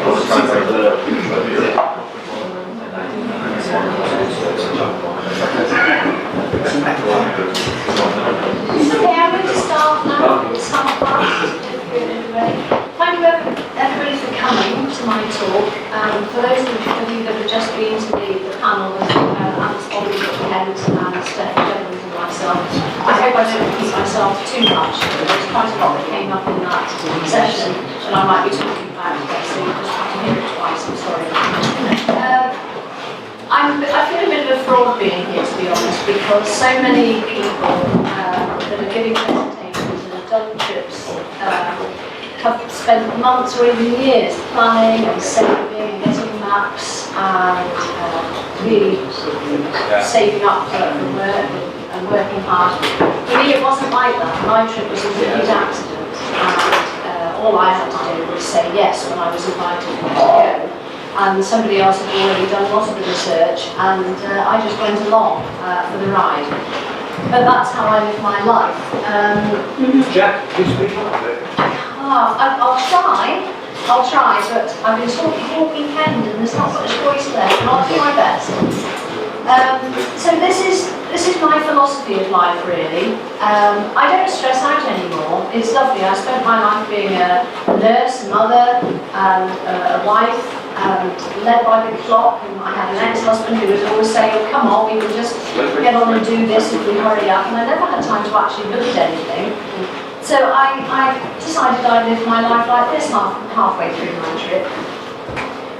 Okay, I'm going to start now. It's half past. Thank you everybody for coming to my talk. For those of you that have just been to the panel with Alice Bobby, Kent and Stephanie Jennings and myself, I hope I don't repeat myself too much. There's quite a lot that came up in that session that I might be talking about today, so you just have to hear it twice, I'm sorry. I feel a bit of a fraud being here, to be honest, because so many people that are giving presentations and have done trips have spent months or even years planning and saving and getting maps and really saving up for work and working hard. For me, it wasn't like that. My trip was a complete accident, and all I had to do was say yes when I was invited to go. And somebody else had already done a lot of the research, and I just went along for the ride. But that's how I live my life. Jack, can you speak up a bit? I'll try, but I've been talking all weekend and there's not much voice left, and I'll do my best. So this is my philosophy of life, really. I don't stress out anymore. It's lovely. I spent my life being a nurse, mother, and a wife, and led by the clock, and I had an ex-husband who would always say, oh, come on, we can just get on and do this if we hurry up, and I never had time to actually look at anything. So I decided I'd live my life like this halfway through my trip.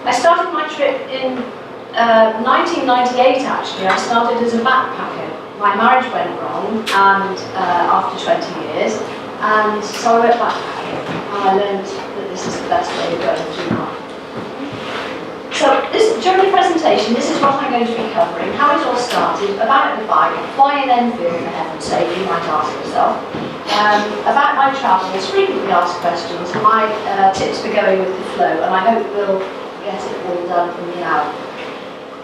I started my trip in 1998, actually. I started as a backpacker. My marriage went wrong, and after 20 years, and so I went backpacking, and I learned that this is the best way of going through life. So during the presentation, this is what I'm going to be covering: how it all started, about the bike, why an Enfield, for heaven's sake, you might ask yourself, about my travels, frequently asked questions, and my tips for going with the flow, and I hope we'll get it all done from now.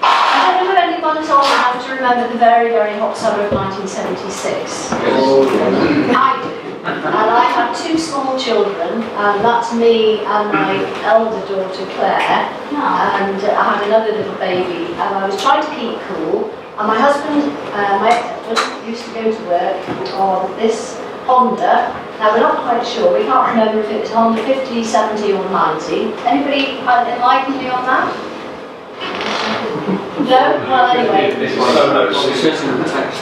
I don't know if anybody's old enough to remember the very, very hot summer of 1976. I do. And I had two small children, and that's me and my elder daughter Claire, and I had another little baby, and I was trying to keep cool, and my husband, my ex-husband, used to go to work on this Honda. Now we're not quite sure, we can't remember if it was Honda 50, 70 or 90. Anybody enlighten me on that? No? Well, anyway. It's just in the text.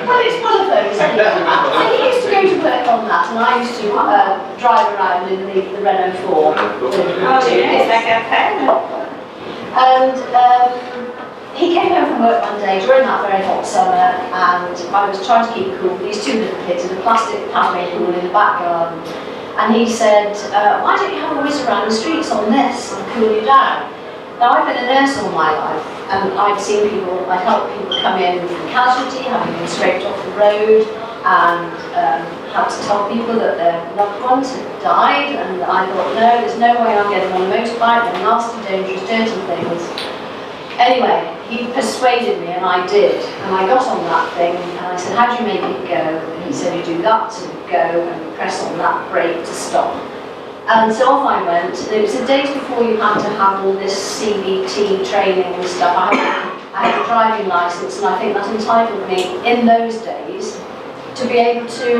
Well, it's one of those anyway. And he used to go to work on that, and I used to drive around in the Renault 4. And he came home from work one day during that very hot summer, and I was trying to keep cool. These two little kids in a plastic paddling pool in the back garden. And he said, why don't you have a whiz around the streets on this and cool you down? Now, I've been a nurse all my life, and I've seen people, I've helped people come in from casualty, having been scraped off the road, and had to tell people that their loved ones had died, and I thought, no, there's no way I'm getting on a motorbike, they're nasty, dangerous, dirty things. Anyway, he persuaded me, and I did, and I got on that thing, and I said, how do you make it go? And he said, you do that to go, and press on that brake to stop. And so off I went. It was the days before you had to have all this CBT training and stuff. I had a driving licence, and I think that entitled me, in those days, to be able to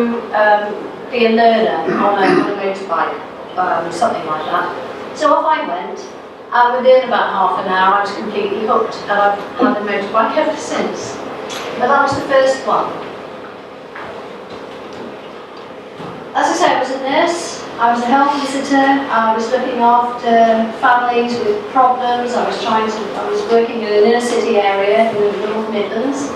be a learner on a motorbike, something like that. So off I went, and within about half an hour I was completely hooked, and I've had a motorbike ever since. But that was the first one. As I say, I was a nurse, I was a health visitor, I was looking after families with problems, I was working in an inner city area in the North Midlands,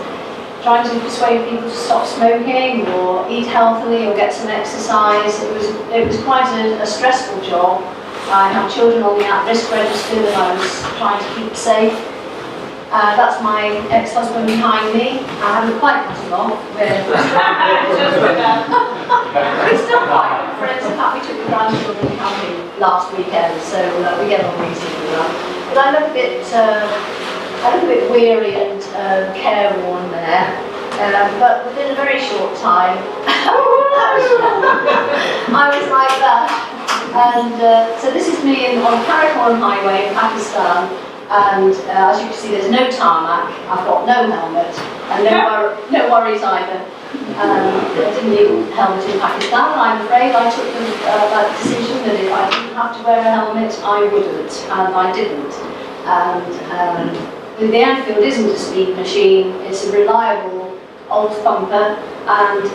trying to persuade people to stop smoking or eat healthily or get some exercise. It was quite a stressful job. I had children on the at-risk register that I was trying to keep safe. That's my ex-husband behind me. I haven't quite cut him off. We're still quite good friends. In fact, we took the grandchildren camping last weekend, so we get on reasonably well. But I look a bit weary and careworn there. But within a very short time, I was like that. And so this is me on Karakoram Highway in Pakistan. And as you can see, there's no tarmac. I've got no helmet and no worries either. I didn't need a helmet in Pakistan. I'm afraid I took that decision that if I didn't have to wear a helmet, I wouldn't, and I didn't. And the Enfield isn't a speed machine. It's a reliable old thumper, and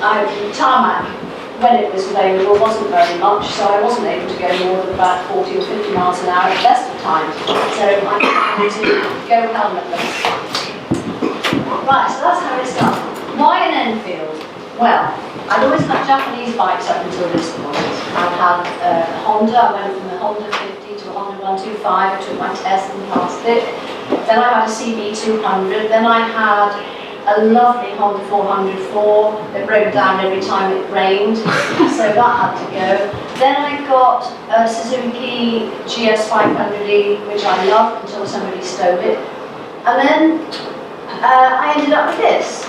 tarmac, when it was available, wasn't very much, so I wasn't able to go more than about 40 or 50 miles an hour at the best of times. So I decided to go helmetless. Right, so that's how it started. Why an Enfield? Well, I'd always had Japanese bikes up until this point. I'd had a Honda. I went from a Honda 50 to a Honda 125. I took my test and passed it. Then I had a CB200. Then I had a lovely Honda 404 that broke down every time it rained, so that had to go. Then I got a Suzuki GS500E, which I loved until somebody stole it. And then I ended up with this.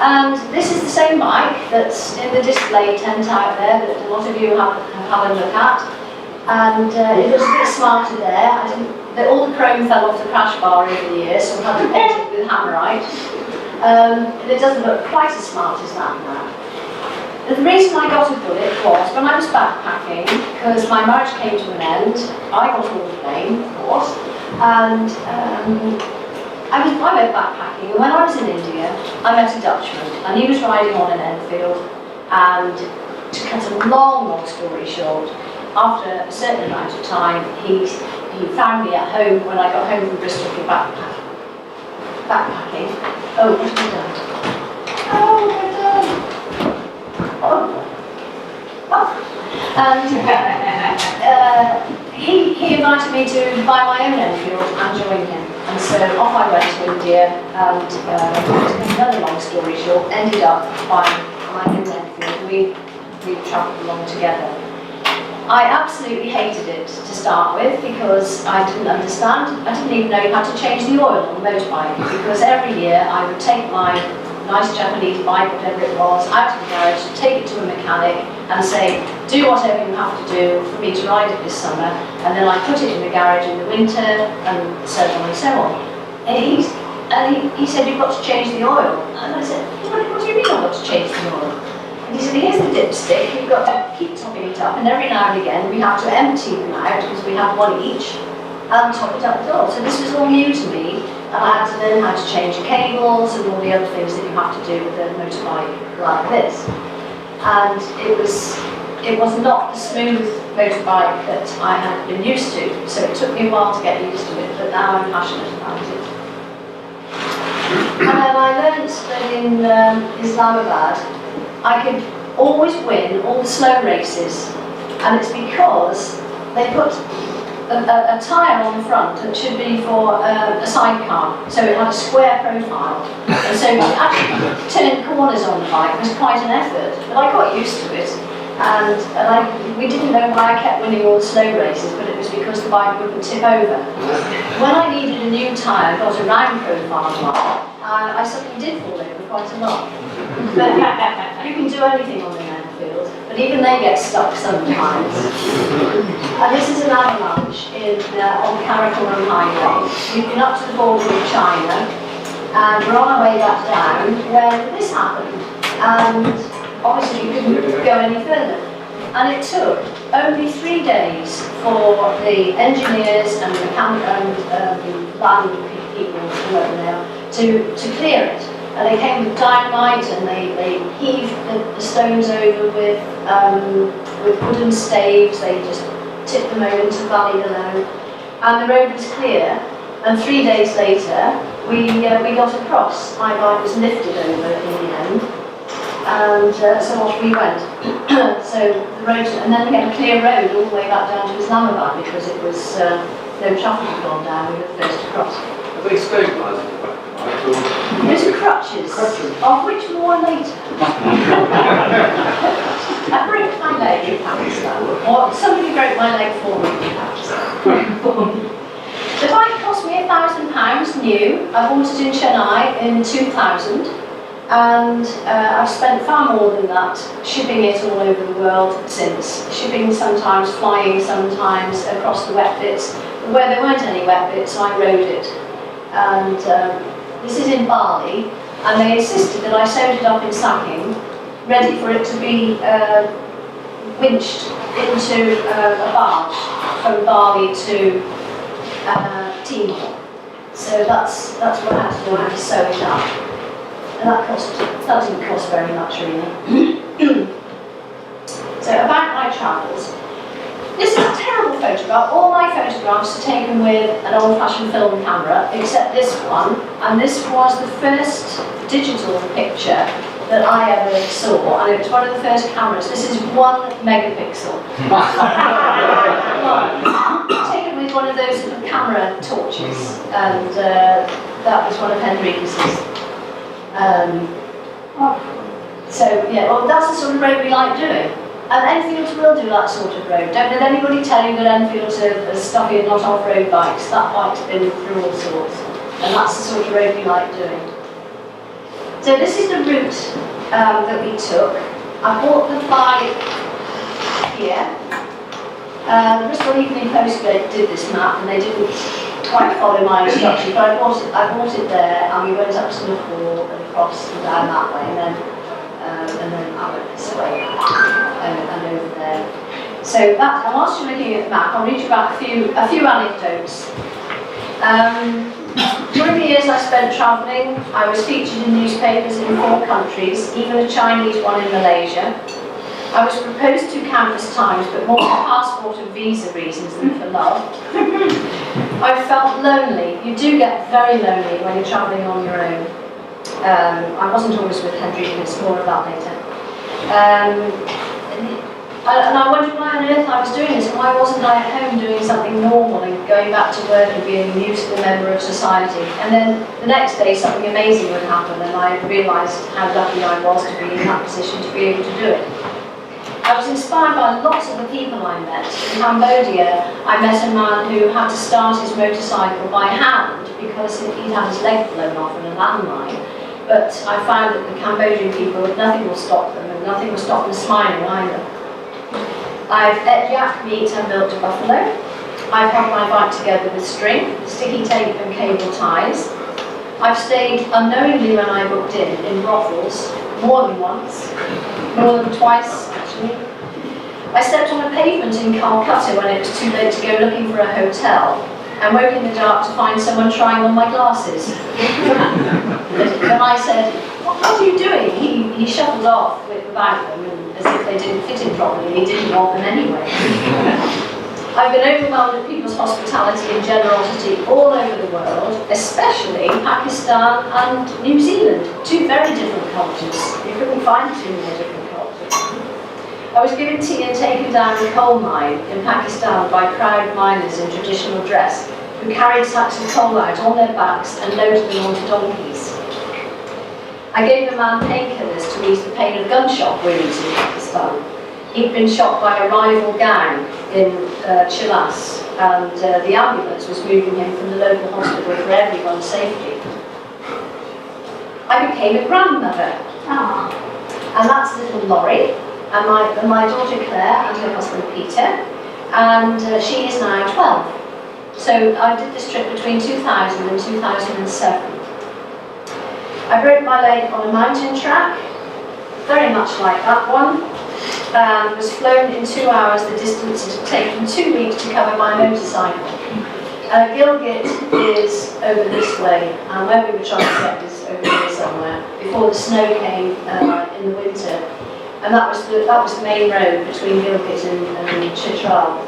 And this is the same bike that's in the display tent out there that a lot of you have had a look at. And it was a bit smarter there. All the chrome fell off the crash bar over the years, so I had to paint it with hammerite. And it doesn't look quite as smart as that now. The reason I got a bullet was when I was backpacking, because my marriage came to an end, I got all the blame, of course, and I went backpacking, and when I was in India, I met a Dutchman, and he was riding on an Enfield, and to cut a long story short, after a certain amount of time, he found me at home when I got home from Bristol from backpacking. Oh, what have I done? Oh, what have I done? Oh. And he invited me to buy my own Enfield and join him. And so off I went to India, and to make another long story short, ended up buying my own Enfield. We travelled along together. I absolutely hated it to start with because I didn't understand. I didn't even know you had to change the oil on the motorbike, because every year I would take my nice Japanese bike, whatever it was, out of the garage, take it to a mechanic and say, do whatever you have to do for me to ride it this summer, and then I put it in the garage in the winter, and so on and so on. And he said, you've got to change the oil. And I said, what do you mean I've got to change the oil? He said, here's the dipstick, you've got to keep topping it up, and every now and again we have to empty them out, because we have one each, and top it up with oil. So this was all new to me, and I had to learn how to change cables and all the other things that you have to do with a motorbike like this. And it was not the smooth motorbike that I had been used to, so it took me a while to get used to it, but now I'm passionate about it. And then I learned that in Islamabad, I could always win all the slow races, and it's because they put a tyre on the front that should be for a sidecar, so it had a square profile, and so to actually turn corners on the bike was quite an effort, but I got used to it, and we didn't know why I kept winning all the slow races, but it was because the bike wouldn't tip over. When I needed a new tyre, got a round profile one, I suddenly did fall over quite a lot. But you can do anything on the Enfield, but even they get stuck sometimes. And this is an avalanche on Karakoram Highway. We've been up to the border with China, and we're on our way back down when this happened. And obviously we couldn't go any further. And it took only 3 days for the engineers and the land people, whoever they are, to clear it. And they came with dynamite, and they heaved the stones over with wooden staves. They just tipped them over into the valley below, and the road was clear. And 3 days later, we got across. My bike was lifted over in the end, and so off we went. So the road, and then we had a clear road all the way back down to Islamabad, because it was no traffic had gone down. We were the first to cross. Are they stabilised at the back? Those are crutches, of which more later. I broke my leg in Pakistan, or somebody broke my leg for me in Pakistan. The bike cost me £1,000 new. I bought it in Chennai in 2000, And I've spent far more than that shipping it all over the world since. Shipping sometimes, flying sometimes across the wet bits. Where there weren't any wet bits, I rode it. And this is in Bali, and they insisted that I sewed it up in sacking, ready for it to be winched into a barge from Bali to Timor. So that's what I had to do. I had to sew it up. And that didn't cost very much, really. So about my travels. This is a terrible photograph. All my photographs are taken with an old-fashioned film camera, except this one. And this was the first digital picture that I ever saw, and it was one of the first cameras. This is 1 megapixel. Taken with one of those little camera torches, and that was one of Henriquez's. So yeah, well, that's the sort of road we like doing. And Enfields will do that sort of road. Don't let anybody tell you that Enfields are stuffy and not off-road bikes. That bike's been through all sorts. And that's the sort of road we like doing. So this is the route that we took. I bought the bike here. The Bristol Evening Post did this map, and they didn't quite follow my instructions, but I bought it there, and we went up to Nepal and across and down that way, and then I went this way and over there. So that, and whilst you're looking at the map, I'll read you about a few anecdotes. During the years I spent travelling, I was featured in newspapers in 4 countries, even a Chinese one in Malaysia. I was proposed to countless times, but more for passport and visa reasons than for love. I felt lonely. You do get very lonely when you're travelling on your own. I wasn't always with Henriquez, more of that later. And I wondered why on earth I was doing this. Why wasn't I at home doing something normal and going back to work and being a useful member of society? And then the next day something amazing would happen, and I realised how lucky I was to be in that position to be able to do it. I was inspired by lots of the people I met. In Cambodia, I met a man who had to start his motorcycle by hand because he'd had his leg blown off in a landmine. But I found that the Cambodian people, nothing will stop them, and nothing will stop them smiling either. I've ate yak meat and milked a buffalo. I've held my bike together with string, sticky tape and cable ties. I've stayed unknowingly when I booked in brothels, more than once, more than twice actually. I stepped on a pavement in Calcutta when it was too late to go looking for a hotel, and woke in the dark to find someone trying on my glasses. When I said, "What are you doing?" he shuffled off without them, and as if they didn't fit him properly. He didn't want them anyway. I've been overwhelmed at people's hospitality and generosity all over the world, especially Pakistan and New Zealand, 2 very different cultures. You couldn't find 2 more different cultures. I was given tea and taken down a coal mine in Pakistan by proud miners in traditional dress who carried sacks of coal out on their backs and loaded them onto donkeys. I gave a man painkillers to ease the pain of gunshot wounds in Pakistan. He'd been shot by a rival gang in Chilas, and the ambulance was moving him from the local hospital for everyone's safety. I became a grandmother. And that's little Laurie, and my daughter Claire and her husband Peter, and she is now 12. So I did this trip between 2000 and 2007. I broke my leg on a mountain track, very much like that one, and was flown in 2 hours the distance it had taken 2 weeks to cover my motorcycle. Gilgit is over this way, and where we were trying to get is over here somewhere, before the snow came in the winter. And that was the main road between Gilgit and Chitral.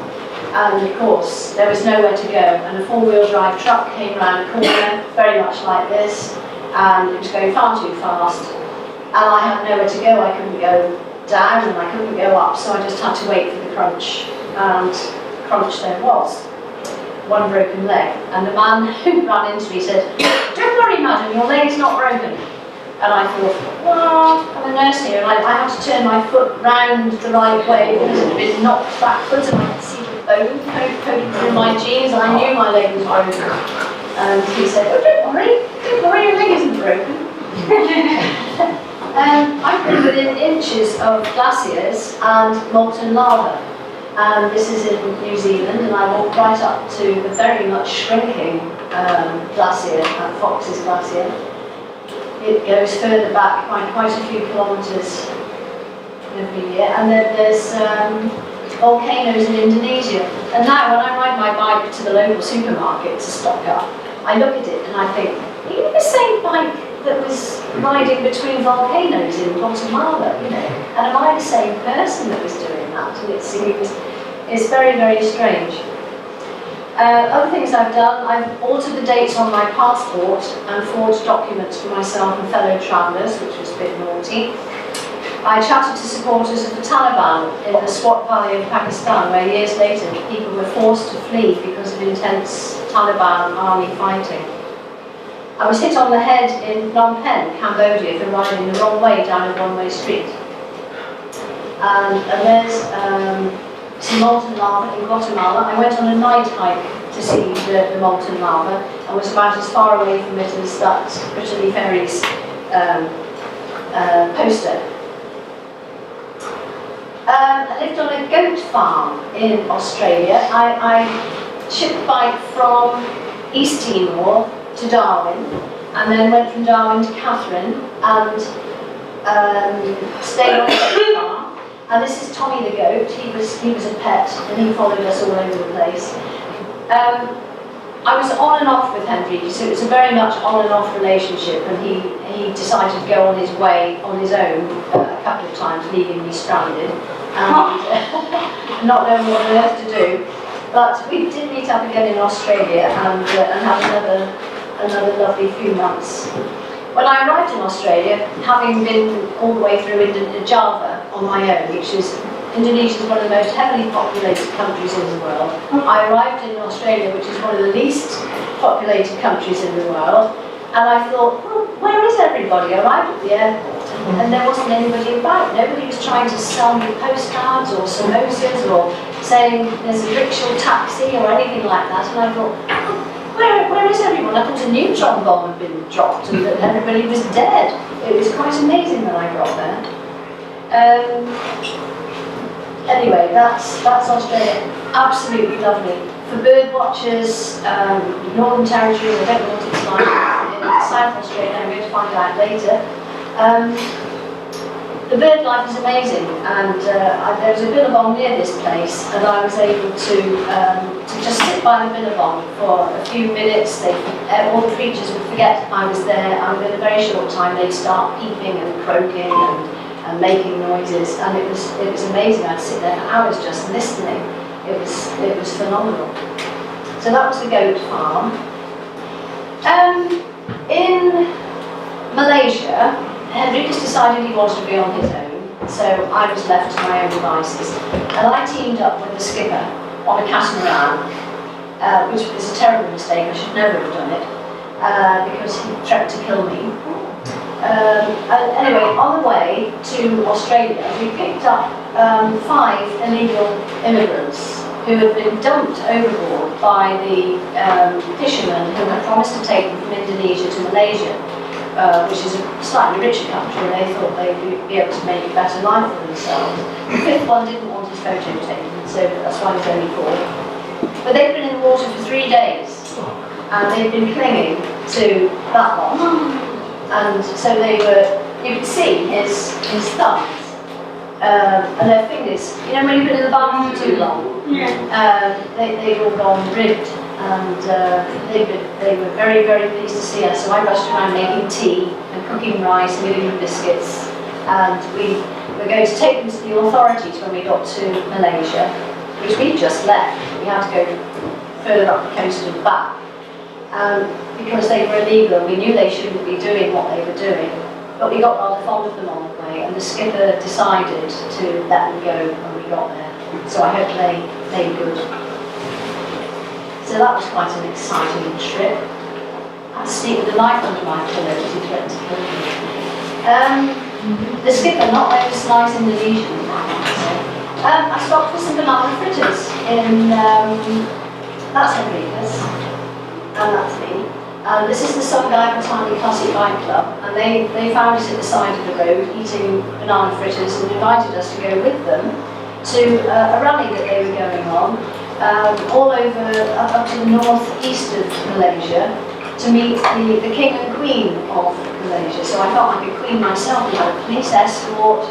And of course, there was nowhere to go, and a 4-wheel drive truck came around the corner, very much like this, and it was going far too fast. And I had nowhere to go. I couldn't go down and I couldn't go up, so I just had to wait for the crunch. And crunch there was. 1 broken leg. And the man who ran into me said, "Don't worry, madam, your leg's not broken." And I thought, well, I'm a nurse here, and I had to turn my foot round the right way because it had been knocked backwards, and I could see the bone poking through my jeans. I knew my leg was broken. And he said, "Oh, don't worry, your leg isn't broken." pictures of glaciers and molten lava. And this is in New Zealand, and I walked right up to the very much shrinking glacier, Fox's Glacier. It goes further back by quite a few kilometres every year. And then there's volcanoes in Indonesia. And now when I ride my bike to the local supermarket to stock up, I look at it and I think, are you the same bike that was riding between volcanoes in Guatemala, you know? And am I the same person that was doing that? And it's very, very strange. Other things I've done, I've altered the dates on my passport and forged documents for myself and fellow travellers, which was a bit naughty. I chatted to supporters of the Taliban in the Swat Valley of Pakistan, where years later people were forced to flee because of intense Taliban army fighting. I was hit on the head in Phnom Penh, Cambodia, for riding the wrong way down a one-way street. And there's some molten lava in Guatemala. I went on a night hike to see the molten lava and was about as far away from it as that Brittany Ferries poster. I lived on a goat farm in Australia. I shipped the bike from East Timor to Darwin, and then went from Darwin to Catherine, and stayed on the goat farm. And this is Tommy the goat. He was a pet, and he followed us all over the place. I was on and off with Henry, so it was a very much on and off relationship, and he decided to go on his way on his own a couple of times, leaving me stranded and not knowing what on earth to do. But we did meet up again in Australia and have another lovely few months. When I arrived in Australia, having been all the way through Java on my own, which is Indonesia is one of the most heavily populated countries in the world. I arrived in Australia, which is one of the least populated countries in the world, and I thought, well, where is everybody? I arrived at the airport, and there wasn't anybody about. Nobody was trying to sell me postcards or samosas or saying there's a rickshaw taxi or anything like that, and I thought, where is everyone? I thought a neutron bomb had been dropped and that everybody was dead. It was quite amazing when I got there. Anyway, that's Australia. Absolutely lovely. For bird watchers, Northern Territory, I don't know what it's like in South Australia, I'm going to find out later. The bird life is amazing, and there was a billabong near this place, and I was able to just sit by the billabong for a few minutes. All the creatures would forget I was there, and in a very short time they'd start peeping and croaking and making noises, and it was amazing. I'd sit there for hours just listening. It was phenomenal. So that was the goat farm. In Malaysia, Henriques decided he wanted to be on his own, so I was left to my own devices. And I teamed up with the skipper on a catamaran, which was a terrible mistake. I should never have done it, because he threatened to kill me. Anyway, on the way to Australia, we picked up 5 illegal immigrants who had been dumped overboard by the fishermen who had promised to take them from Indonesia to Malaysia, which is a slightly richer country, and they thought they'd be able to make a better life for themselves. The 5th one didn't want his photo taken, so that's why there's only 4. But they'd been in the water for 3 days, and they'd been clinging to that one. And so you could see his thumbs and their fingers. You know, when you've been in the bath for too long, they'd all gone ribbed, and they were very, very pleased to see us. So I rushed around making tea and cooking rice and giving them biscuits, and we were going to take them to the authorities when we got to Malaysia, which we'd just left. We had to go further up the coast and back. Because they were illegal, we knew they shouldn't be doing what they were doing, but we got rather fond of them on the way, and the skipper decided to let them go when we got there. So I hope they made good. So that was quite an exciting trip. I had to sleep with a knife under my pillow because he threatened to kill me. The skipper, not those nice Indonesian ones. I stopped for some banana fritters in, that's Henriques. And that's me. This is the Sungai Botanic Classic Bike Club, and they found us at the side of the road eating banana fritters and invited us to go with them to a rally that they were going on all over up to the northeast of Malaysia to meet the king and queen of Malaysia. So I felt like a queen myself. We had a police escort.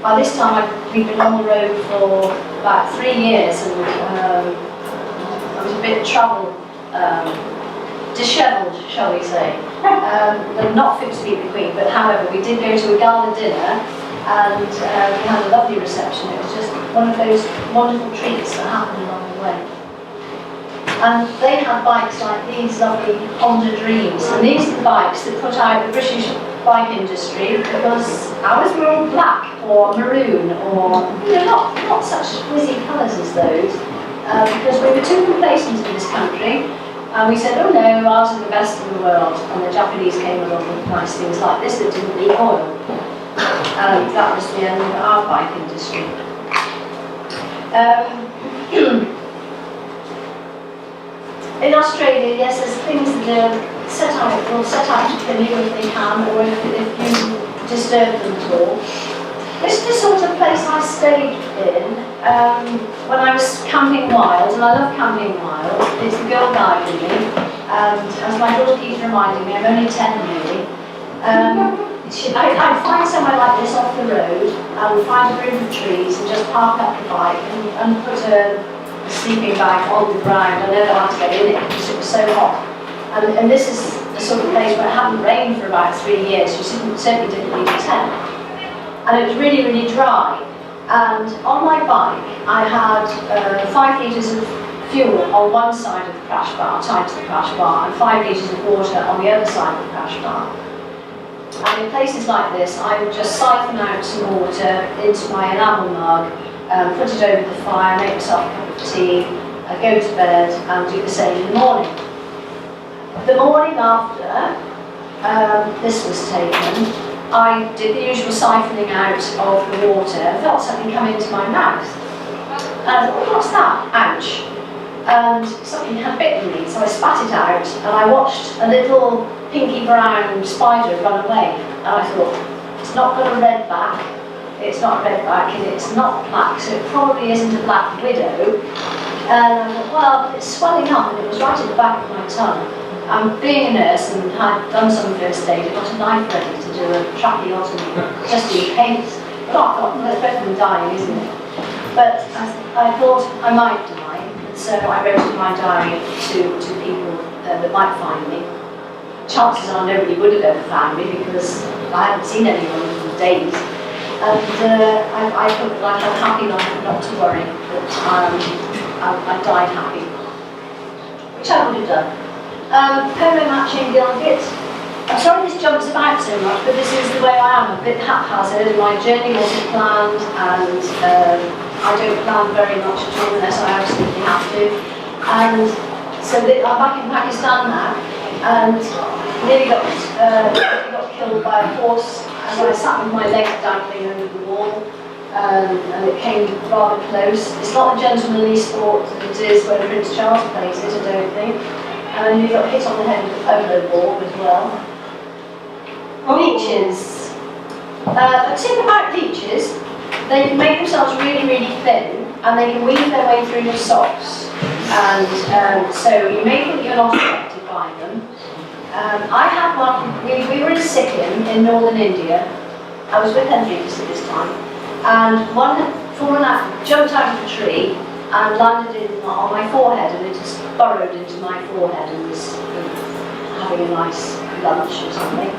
By this time we'd been on the road for about 3 years, and I was a bit trouble, dishevelled, shall we say. But not fit to meet the queen, but however, we did go to a gala dinner, and we had a lovely reception. It was just one of those wonderful treats that happened along the way. And they had bikes like these lovely Honda Dreams, and these are the bikes that put out the British bike industry, because ours were all black or maroon, or not such whizzy colours as those, because we were too complacent in this country, and we said, oh no, ours are the best in the world, and the Japanese came along with nice things like this that didn't leak oil. And that was the end of our bike industry. In Australia, yes, there's things that will set out to kill you if they can, or if you disturb them at all. This is the sort of place I stayed in when I was camping wild, and I love camping wild. It's the girl guide in me, and as my daughter keeps reminding me, I'm only 10 really. I'd find somewhere like this off the road, I would find a group of trees and just park up the bike and put a sleeping bag on the ground. I never had to get in it because it was so hot. And this is the sort of place where it hadn't rained for about 3 years. You certainly didn't need a tent. And it was really, really dry. And on my bike, I had 5 litres of fuel on one side of the crash bar, tied to the crash bar, and 5 litres of water on the other side of the crash bar. And in places like this, I would just siphon out some water into my enamel mug, put it over the fire, make myself a cup of tea, go to bed, and do the same in the morning. The morning after this was taken, I did the usual siphoning out of the water and felt something come into my mouth. And I thought, what's that? Ouch. And something had bitten me, so I spat it out, and I watched a little pinky brown spider run away. And I thought, it's not got a red back, it's not red back, and it's not black, so it probably isn't a black widow. And I thought, well, it's swelling up, and it was right at the back of my tongue. And being a nurse and had done some first aid, I got a knife ready to do a tracheotomy, just in case. But I thought, well, that's better than dying, isn't it? But I thought I might die, and so I wrote in my diary to people that might find me. Chances are nobody would have ever found me because I hadn't seen anyone for days. And I felt like I'm happy not to worry, that I died happy, which I would have done. Polo matching gilgit. I'm sorry this jumps about so much, but this is the way I am, a bit haphazard. My journey wasn't planned, and I don't plan very much at all unless I absolutely have to. And so I'm back in Pakistan now, and nearly got killed by a horse as I sat with my legs dangling over the wall, and it came rather close. It's not a gentlemanly sport that it is when Prince Charles plays it, I don't think. And you got hit on the head with a polo ball as well. Leeches. A tip about leeches, they can make themselves really, really thin, and they can weave their way through your socks. And so you may think you're not affected by them. I had one, we were in Sikkim in northern India. I was with Hendricks at this time. And one had fallen out, jumped out of a tree, and landed on my forehead, and it just burrowed into my forehead and was having a nice lunch or something.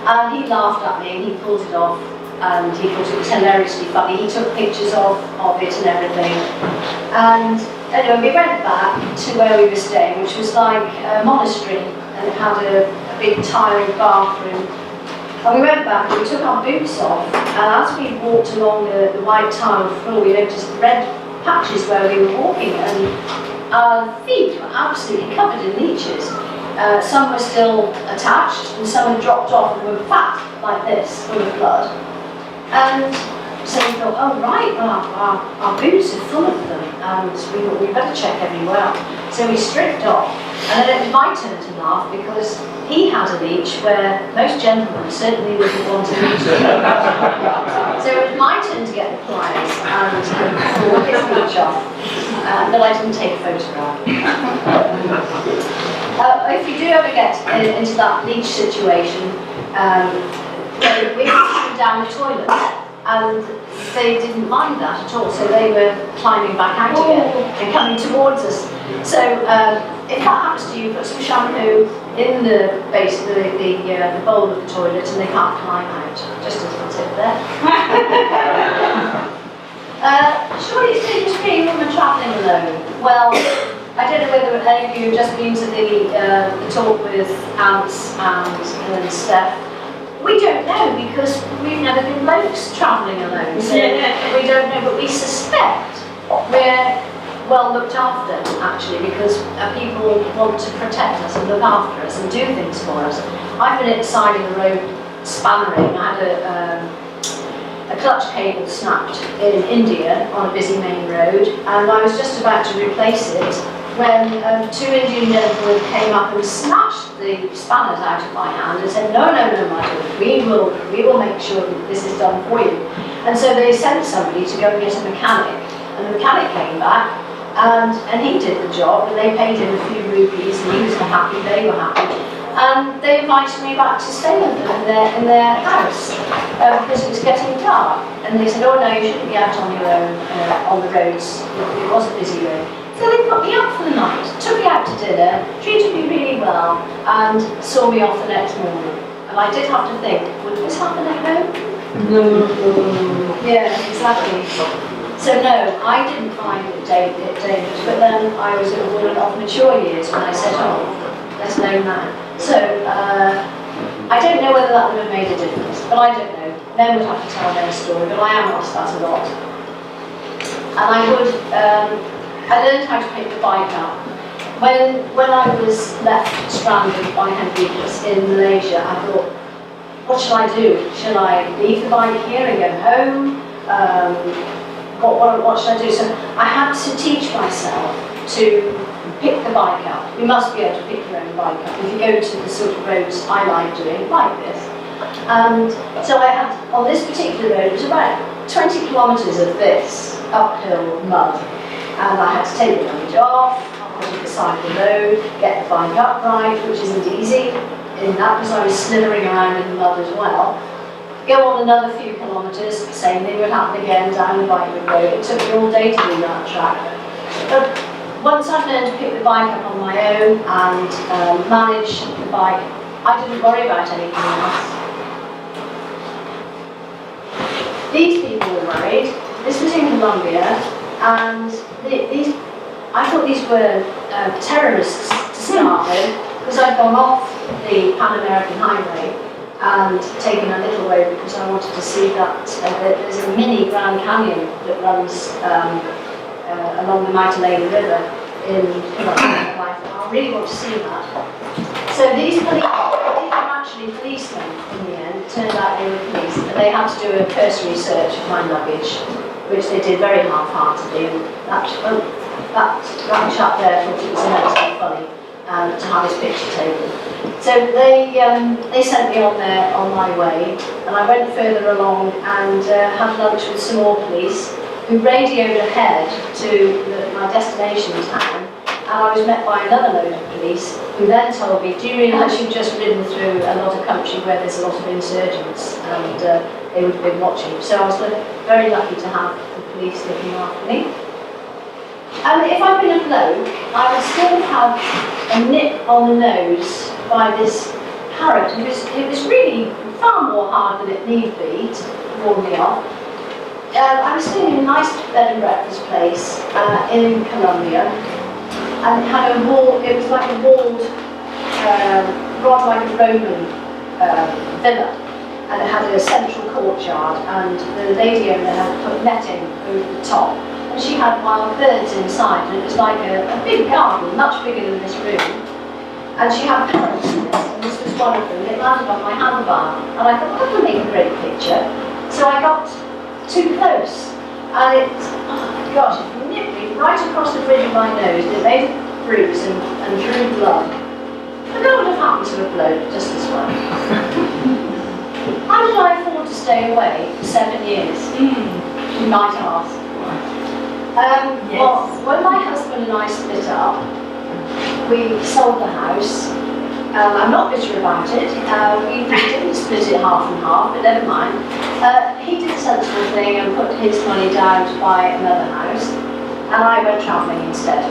And he laughed at me and he pulled it off, and he thought it was hilariously funny. He took pictures of it and everything. And anyway, we went back to where we were staying, which was like a monastery, and it had a big tiled bathroom. And we went back and we took our boots off, and as we walked along the white tiled floor, we noticed red patches where we were walking, and our feet were absolutely covered in leeches. Some were still attached, and some had dropped off and were fat, like this, full of blood. And so we thought, oh right, well, our boots are full of them, and we thought we'd better check everywhere. So we stripped off, And then it was my turn to laugh because he had a leech where most gentlemen certainly wouldn't want a leech. So it was my turn to get the pliers and pull his leech off. But I didn't take a photograph. If you do ever get into that leech situation, we had to down the toilet, and they didn't mind that at all, so they were climbing back out again and coming towards us. So if that happens to you, put some shampoo in the base of the bowl of the toilet and they can't climb out, just as a tip there. Surely it's dangerous for a woman travelling alone. Well, I don't know whether any of you have just been to the talk with Ants and Steph. We don't know because we've never been blokes travelling alone. So we don't know, but we suspect we're well looked after actually, because people want to protect us and look after us and do things for us. I've been at the side of the road spannering. I had a clutch cable snapped in India on a busy main road, and I was just about to replace it when two Indian gentlemen came up and snatched the spanners out of my hand and said, no, my dear, we will make sure that this is done for you. And so they sent somebody to go and get a mechanic, and the mechanic came back and he did the job, and they paid him a few rupees and he was happy, they were happy. And they invited me back to stay with them in their house because it was getting dark. And they said, oh no, you shouldn't be out on your own on the roads. It was a busy road. So they put me up for the night, took me out to dinner, treated me really well, and saw me off the next morning. And I did have to think, would this happen at home? No. Yeah, exactly. So no, I didn't find it dangerous, but then I was a woman of mature years when I said, oh, let's know now. So I don't know whether that would have made a difference, but I don't know. Men would have to tell their story, but I am asked that a lot. And I learned how to pick the bike up. When I was left stranded by Henriques in Malaysia, I thought, what shall I do? Shall I leave the bike here and go home? What should I do? So I had to teach myself to pick the bike up. You must be able to pick your own bike up. If you go to the sort of roads I like doing, like this. And so I had, on this particular road, it was about 20 kilometres of this uphill mud. And I had to take the luggage off, put it beside the road, get the bike upright, which isn't easy in that because I was slithering around in the mud as well. Go on another few kilometres, same thing would happen again down the Bikewood Road. It took me all day to do that track. But once I'd learned to pick the bike up on my own and manage the bike, I didn't worry about anything else. These people were worried. This was in Colombia, and I thought these were terrorists to start with, because I'd gone off the Pan-American Highway and taken a little road because I wanted to see that there's a mini Grand Canyon that runs along the Magdalena River in Colombia. I really want to see that. So these were actually policemen in the end. It turned out they were police, and they had to do a cursory search of my luggage, which they did very half-heartedly, and that chap there thought it was immensely funny to have his picture taken. So they sent me on my way, and I went further along and had lunch with some more police who radioed ahead to my destination town, and I was met by another load of police who then told me, do you realise you've just ridden through a lot of country where there's a lot of insurgents, and they would have been watching. So I was very lucky to have the police looking after me. And if I'd been a bloke, I would still have a nip on the nose by this parrot. It was really far more hard than it need be to warn me off. I was staying in a nice bed and breakfast place in Colombia, and it had a wall. It was like a walled, rather like a Roman villa, and it had a central courtyard, and the lady owner had put netting over the top. And she had wild birds inside, and it was like a big garden, much bigger than this room. And she had parrots in this, and this was one of them. It landed on my handlebar, and I thought, that would make a great picture. So I got too close, and it, oh my gosh, it nipped me right across the bridge of my nose. It made bruise and drew blood. But that would have happened to a bloke just as well. How did I afford to stay away for 7 years? You might ask. Yes. Well, when my husband and I split up, we sold the house. I'm not bitter about it. We didn't split it half and half, but never mind. He did a sensible thing and put his money down to buy another house, and I went travelling instead.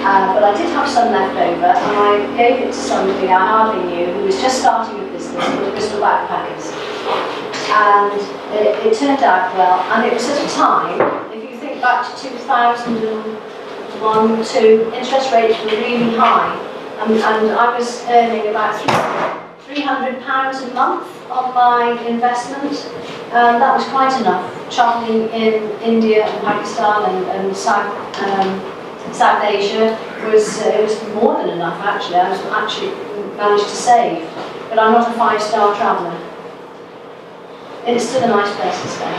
But I did have some left over, and I gave it to somebody I hardly knew who was just starting a business called Bristol Backpackers. And it turned out well, and it was at a time, if you think back to 2001, 2, interest rates were really high, and I was earning about £300 a month on my investment, and that was quite enough. Travelling in India and Pakistan and South Asia it was more than enough actually. I was actually managed to save, but I'm not a 5-star traveller. It's still a nice place to stay.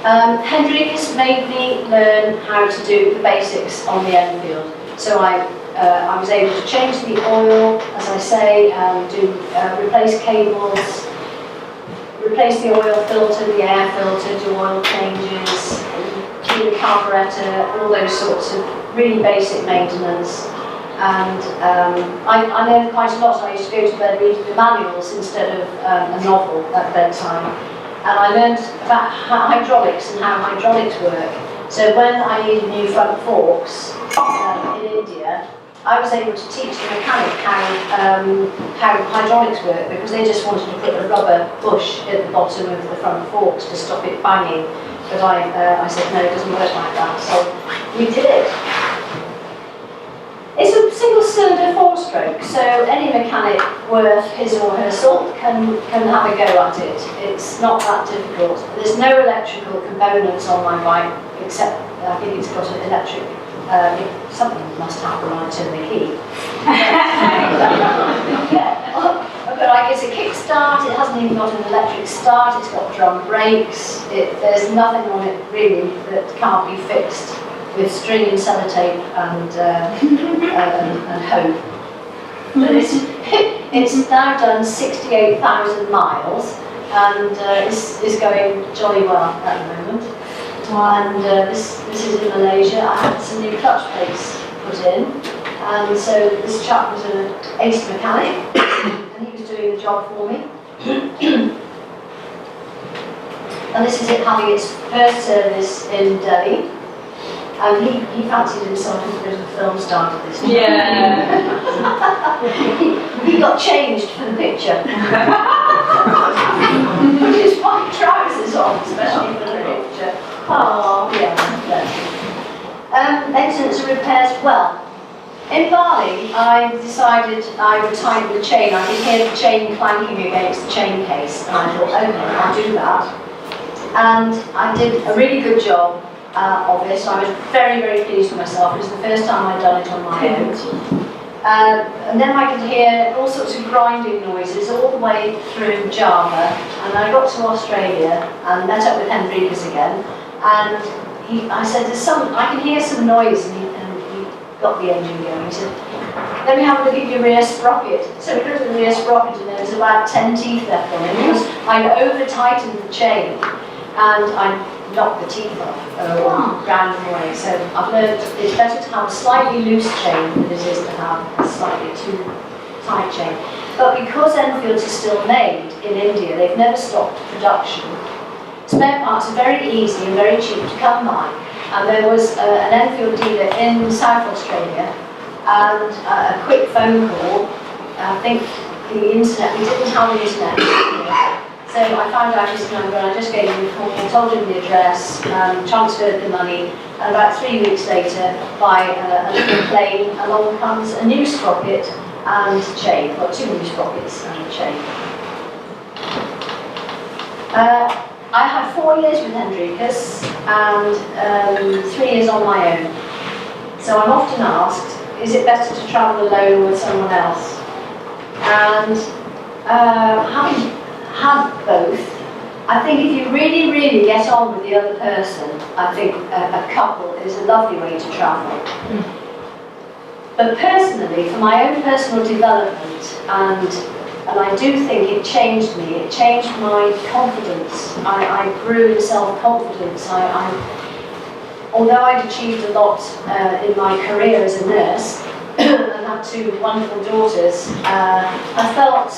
Henricus made me learn how to do the basics on the Enfield. So I was able to change the oil, as I say, replace cables, replace the oil filter, the air filter, do oil changes, clean the carburetor, all those sorts of really basic maintenance. And I learned quite a lot. I used to go to bed reading the manuals instead of a novel at bedtime. And I learned about hydraulics and how hydraulics work. So when I needed new front forks in India, I was able to teach the mechanic how hydraulics work, because they just wanted to put a rubber bush at the bottom of the front forks to stop it banging. But I said, no, it doesn't work like that. So we did it. It's a single-cylinder 4-stroke, so any mechanic worth his or her salt can have a go at it. It's not that difficult. There's no electrical components on my bike, except I think it's got an electric. Something must happen when I turn the key. But like it's a kickstart. It hasn't even got an electric start. It's got drum brakes. There's nothing on it really that can't be fixed with string and sellotape and hope. But it's now done 68,000 miles and is going jolly well at the moment. And this is in Malaysia. I had some new clutch plates put in, and so this chap was an ace mechanic, and he was doing the job for me. And this is it having its first service in Delhi. And he fancied himself as a bit of a film star at this time. Yeah. he got changed for the picture. Put his white trousers on, especially for the picture. Oh, yeah. Maintenance and repairs. Well, in Bali, I decided I would tighten the chain. I could hear the chain clanking against the chain case, and I thought, okay, I'll do that. And I did a really good job of it, so I was very, very pleased with myself. It was the first time I'd done it on my own. And then I could hear all sorts of grinding noises all the way through Java, and I got to Australia and met up with Henricus again, and I said, I can hear some noise, and he got the engine going. He said, let me have a look at your rear sprocket. So we looked at the rear sprocket, and there was about 10 teeth left on it, because I'd over-tightened the chain, and I knocked the teeth off or ground them away. So I've learned it's better to have a slightly loose chain than it is to have a slightly too tight chain. But because Enfields are still made in India, they've never stopped production. Spare parts are very easy and very cheap to come by. And there was an Enfield dealer in South Australia, and a quick phone call. I think the internet, we didn't have the internet. So I found out his number, and I just gave him a call, told him the address, transferred the money, and about 3 weeks later, by a little plane, along comes a new sprocket and chain. Well, 2 new sprockets and a chain. I had 4 years with Henricus and 3 years on my own. So I'm often asked, is it better to travel alone or with someone else? And having had both, I think if you really, really get on with the other person, I think a couple is a lovely way to travel. But personally, for my own personal development, and I do think it changed me, it changed my confidence. I grew in self-confidence. Although I'd achieved a lot in my career as a nurse, and had 2 wonderful daughters, I felt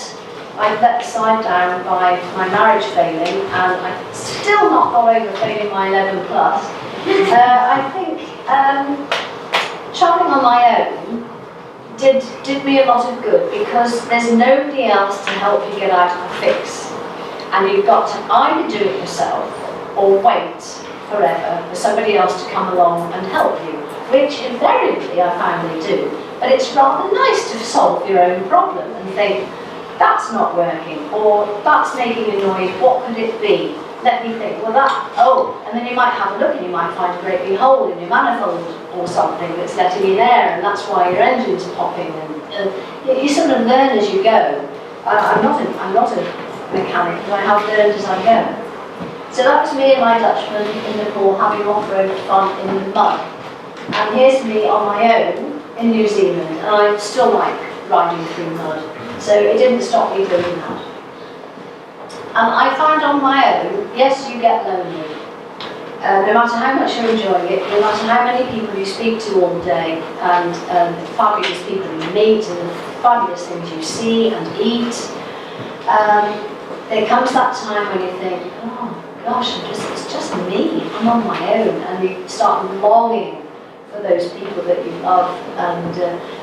I'd let the side down by my marriage failing, and I still not got over failing my 11 plus. I think travelling on my own did me a lot of good, because there's nobody else to help you get out of a fix. And you've got to either do it yourself or wait forever for somebody else to come along and help you, which invariably I found they do. But it's rather nice to solve your own problem and think, that's not working, or that's making you noise, what could it be? Let me think, well and then you might have a look and you might find a great big hole in your manifold or something that's letting in air, and that's why your engine's popping, and you sort of learn as you go. I'm not a mechanic, but I have learned as I go. So that was me and my Dutchman in Nepal having off-road fun in the mud. And here's me on my own in New Zealand, and I still like riding through mud. So it didn't stop me doing that. I found on my own, yes, you get lonely. No matter how much you're enjoying it, no matter how many people you speak to all day, and the fabulous people you meet, and the fabulous things you see and eat, there comes that time when you think, oh gosh, it's just me, I'm on my own, and you start longing for those people that you love, and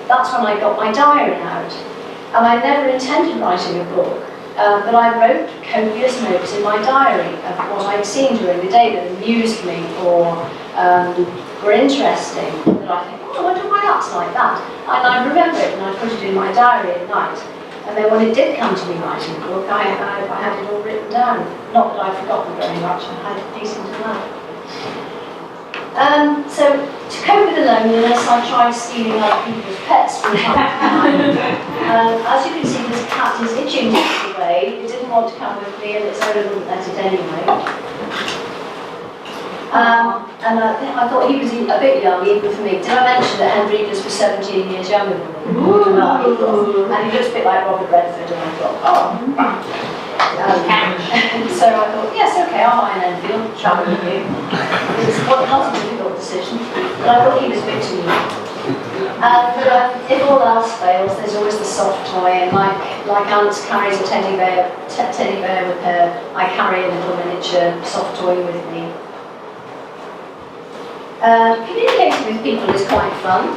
that's when I got my diary out. And I never intended writing a book, but I wrote copious notes in my diary of what I'd seen during the day that amused me or were interesting, that I think, oh, I wonder why that's like that. And I remember it and I put it in my diary at night. And then when it did come to me writing a book, I had it all written down. Not that I'd forgotten very much, I had a decent amount. So to cope with the loneliness, I tried stealing other people's pets from time to time. As you can see, this cat is itching to get away. It didn't want to come with me, and its owner wouldn't let it anyway. And I thought he was a bit young, even for me. Did I mention that Henriquez was 17 years younger than me? And he looks a bit like Robert Redford, and I thought, oh. So I thought, yes, okay, I'll buy an Enfield, travel with you. It's not a difficult decision, but I thought he was a bit too young. But if all else fails, there's always the soft toy, and like Aunt carries a teddy bear with her, I carry a little miniature soft toy with me. Communicating with people is quite fun.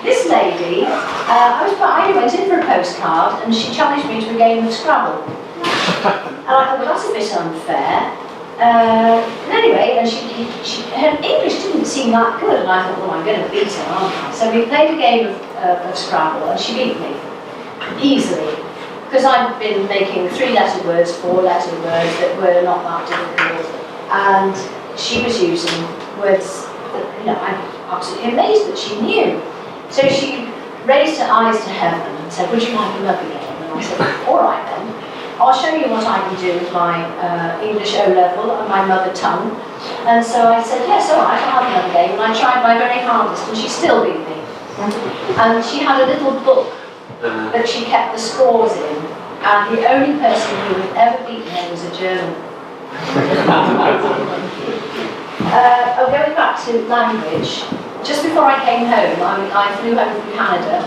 This lady, I went in for a postcard and she challenged me to a game of Scrabble. And I thought, well, that's a bit unfair. And anyway, and her English didn't seem that good, and I thought, well, I'm going to beat her, aren't I? So we played a game of Scrabble, and she beat me, easily. Because I'd been making 3-letter words, 4-letter words that were not that difficult. And she was using words that, I'm absolutely amazed that she knew. So she raised her eyes to heaven and said, would you like a love again? And I said, all right then, I'll show you what I can do with my English O-level and my mother tongue. And so I said, yes, all right, I'll have another game. And I tried my very hardest, and she still beat me. And she had a little book that she kept the scores in, and the only person who had ever beaten her was a German. Going back to language, just before I came home, I flew home from Canada,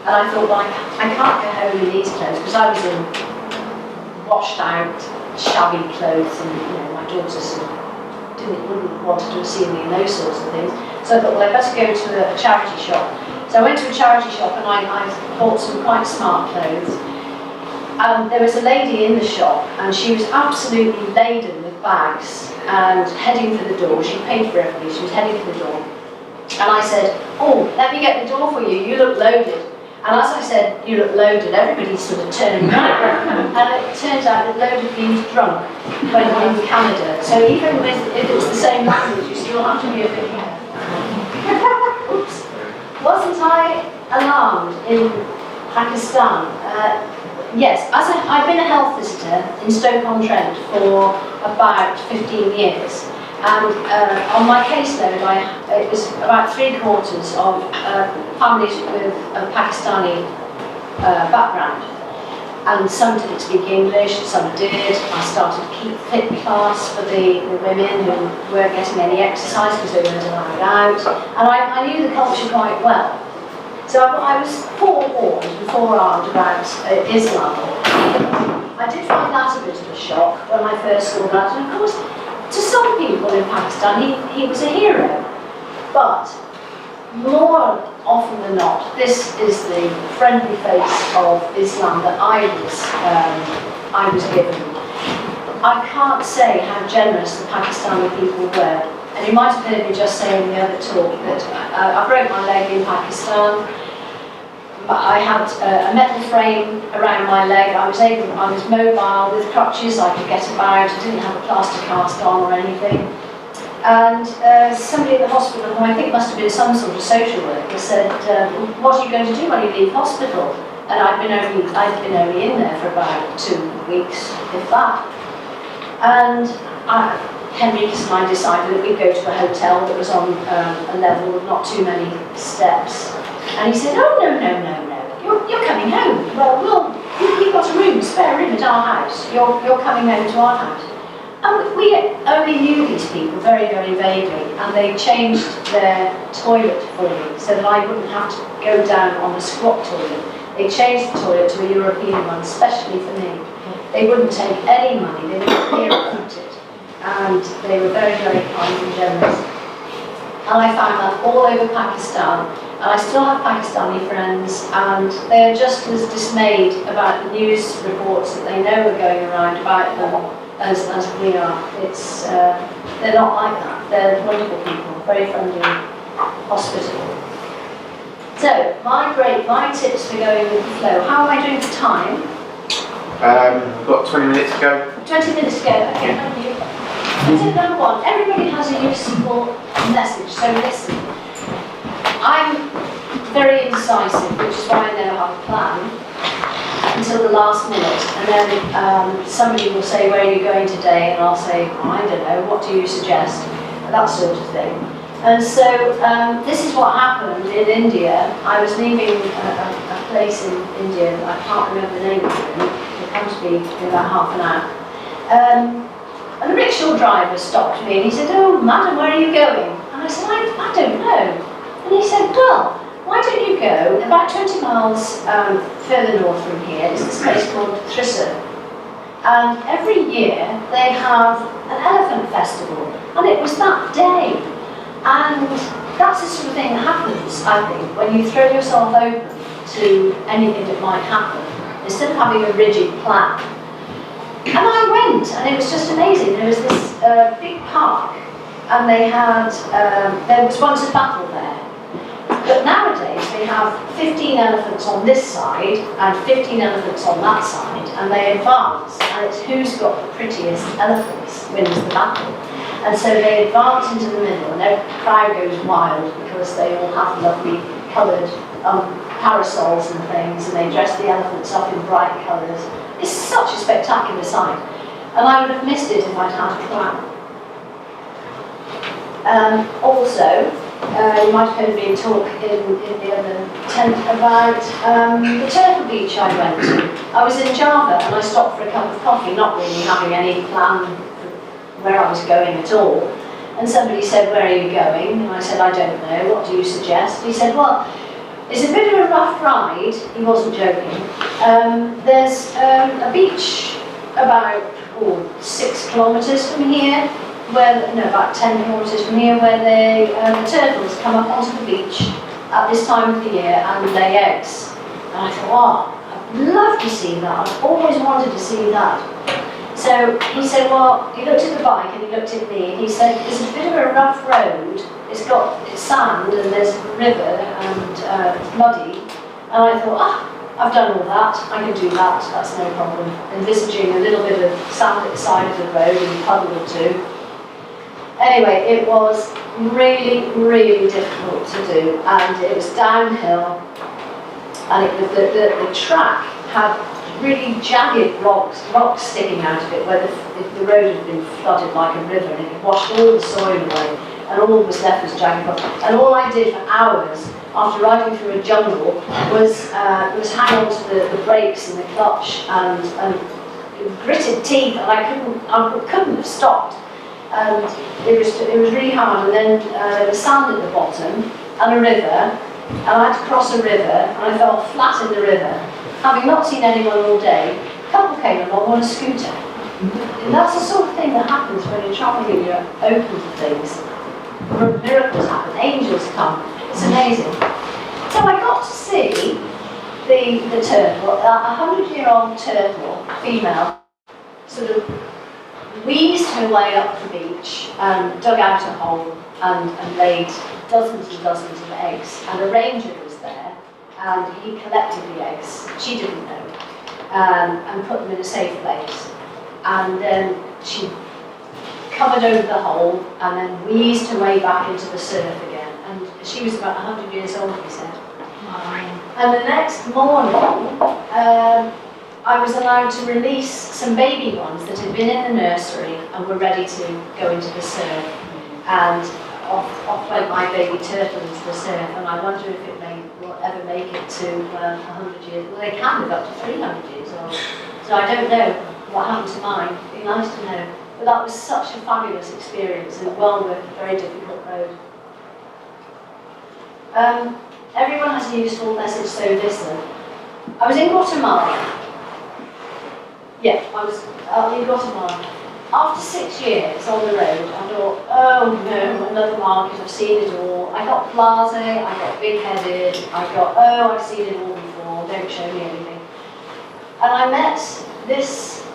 and I thought, well, I can't go home in these clothes, because I was in washed out, shabby clothes, and my daughters wouldn't want to see me in those sorts of things. So I thought, well, I better go to a charity shop. So I went to a charity shop and I bought some quite smart clothes. And there was a lady in the shop, and she was absolutely laden with bags and heading for the door. She paid for everything, she was heading for the door. And I said, oh, let me get the door for you, you look loaded. And as I said, you look loaded, everybody sort of turned around. And it turns out that loaded means drunk when you're in Canada. So even if it's the same language, you still have to be a bit careful. Oops. Wasn't I alarmed in Pakistan? Yes, I've been a health visitor in Stoke-on-Trent for about 15 years. And on my caseload, it was about 3/4 of families with a Pakistani background. And some didn't speak English, some did. I started a keep fit class for the women who weren't getting any exercise because they weren't allowed out. And I knew the culture quite well. So I was forewarned and forearmed about Islam. I did find that a bit of a shock when I first saw that. And of course, to some people in Pakistan, he was a hero. But more often than not, this is the friendly face of Islam that I was given. I can't say how generous the Pakistani people were. And you might have heard me just say in the other talk that I broke my leg in Pakistan. I had a metal frame around my leg. I was mobile with crutches. I could get about. I didn't have a plaster cast on or anything. And somebody at the hospital, who I think must have been some sort of social worker, said, "What are you going to do when you leave hospital?" And I'd been only in there for about 2 weeks, if that. And Henriques and I decided that we'd go to a hotel that was on a level with not too many steps. And he said, "Oh, no, you're coming home. Well, you've got a spare room at our house. You're coming home to our house." And we only knew these people very, very vaguely, and they changed their toilet for me so that I wouldn't have to go down on a squat toilet. They changed the toilet to a European one, especially for me. They wouldn't take any money, they didn't hear about it. And they were very, very kind and generous. And I found that all over Pakistan. And I still have Pakistani friends, and they're just as dismayed about the news reports that they know are going around about them as we are. They're not like that. They're wonderful people, very friendly, hospitable. So, my tips for going with the flow. How am I doing for time? We've got 20 minutes to go. 20 minutes to go, okay, thank you. Tip number 1, everybody has a useful message, so listen. I'm very indecisive, which is why I never have a plan until the last minute. And then somebody will say, "Where are you going today?" And I'll say, "I don't know, what do you suggest?" That sort of thing. And so this is what happened in India. I was leaving a place in India, I can't remember the name of it, it comes to me in about half an hour. And the rickshaw driver stopped me and he said, "Oh, madam, where are you going?" And I said, I don't know. And he said, "Well, why don't you go about 20 miles further north from here, is this place called Thrissur. And every year they have an elephant festival, and it was that day. And that's the sort of thing that happens, I think, when you throw yourself open to anything that might happen, instead of having a rigid plan. And I went, and it was just amazing. There was this big park, and they had, there was once a battle there. But nowadays they have 15 elephants on this side and 15 elephants on that side, and they advance, and it's who's got the prettiest elephants wins the battle. And so they advance into the middle, and the crowd goes wild because they all have lovely coloured parasols and things, and they dress the elephants up in bright colours. It's such a spectacular sight, and I would have missed it if I'd had a plan. Also, you might have heard me talk in the other tent about the Turtle Beach I went to. I was in Java and I stopped for a cup of coffee, not really having any plan for where I was going at all. And somebody said, "Where are you going?" And I said, "I don't know, what do you suggest?" He said, "Well, it's a bit of a rough ride." He wasn't joking. There's a beach about 6 kilometres from here, about 10 kilometres from here, where the turtles come up onto the beach at this time of the year and lay eggs. And I thought, "Oh, I'd love to see that. I've always wanted to see that." So he said, well, he looked at the bike and he looked at me, and he said, "It's a bit of a rough road. It's sand and there's a river and it's muddy." And I thought, I've done all that, I can do that, that's no problem. Envisaging a little bit of sand at the side of the road and a puddle or two. Anyway, it was really, really difficult to do, and it was downhill, and the track had really jagged rocks sticking out of it, where the road had been flooded like a river, and it had washed all the soil away, and all that was left was jagged rocks. And all I did for hours after riding through a jungle was hang on to the brakes and the clutch and gritted teeth, and I couldn't have stopped. And it was really hard. And then there was sand at the bottom and a river, and I had to cross a river, and I fell flat in the river. Having not seen anyone all day, a couple came along on a scooter. And that's the sort of thing that happens when you're travelling and you're open to things. Miracles happen, angels come. It's amazing. So I got to see the turtle, a 100-year-old turtle, female, sort of wheezed her way up the beach and dug out a hole and laid dozens and dozens of eggs. And a ranger was there, and he collected the eggs. She didn't know, and put them in a safe place. And then she covered over the hole and then wheezed her way back into the surf again. And she was about 100 years old, he said. And the next morning, I was allowed to release some baby ones that had been in the nursery and were ready to go into the surf. And off went my baby turtle into the surf, and I wonder if will ever make it to 100 years. Well, they can live up to 300 years old. So I don't know what happened to mine. It'd be nice to know. But that was such a fabulous experience and well worth a very difficult road. Everyone has a useful message, so listen. I was in Guatemala. Yeah, I was in Guatemala. After 6 years on the road, I thought, oh no, another market, I've seen it all. I got blasé, I got big-headed, I got, oh, I've seen it all before, don't show me anything. And I met this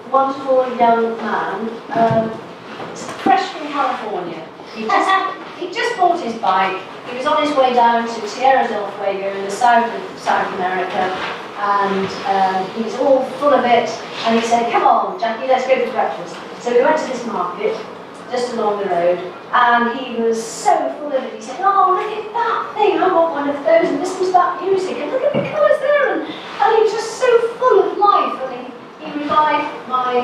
wonderful young man, fresh from California. He just bought his bike. He was on his way down to Tierra del Fuego in the south of South America, and he was all full of it, and he said, come on, Jacqui, let's go for breakfast. So we went to this market, just along the road, and he was so full of it. He said, oh, look at that thing, I want one of those, and listen to that music, and look at the colours there, and he was just so full of life, and he revived my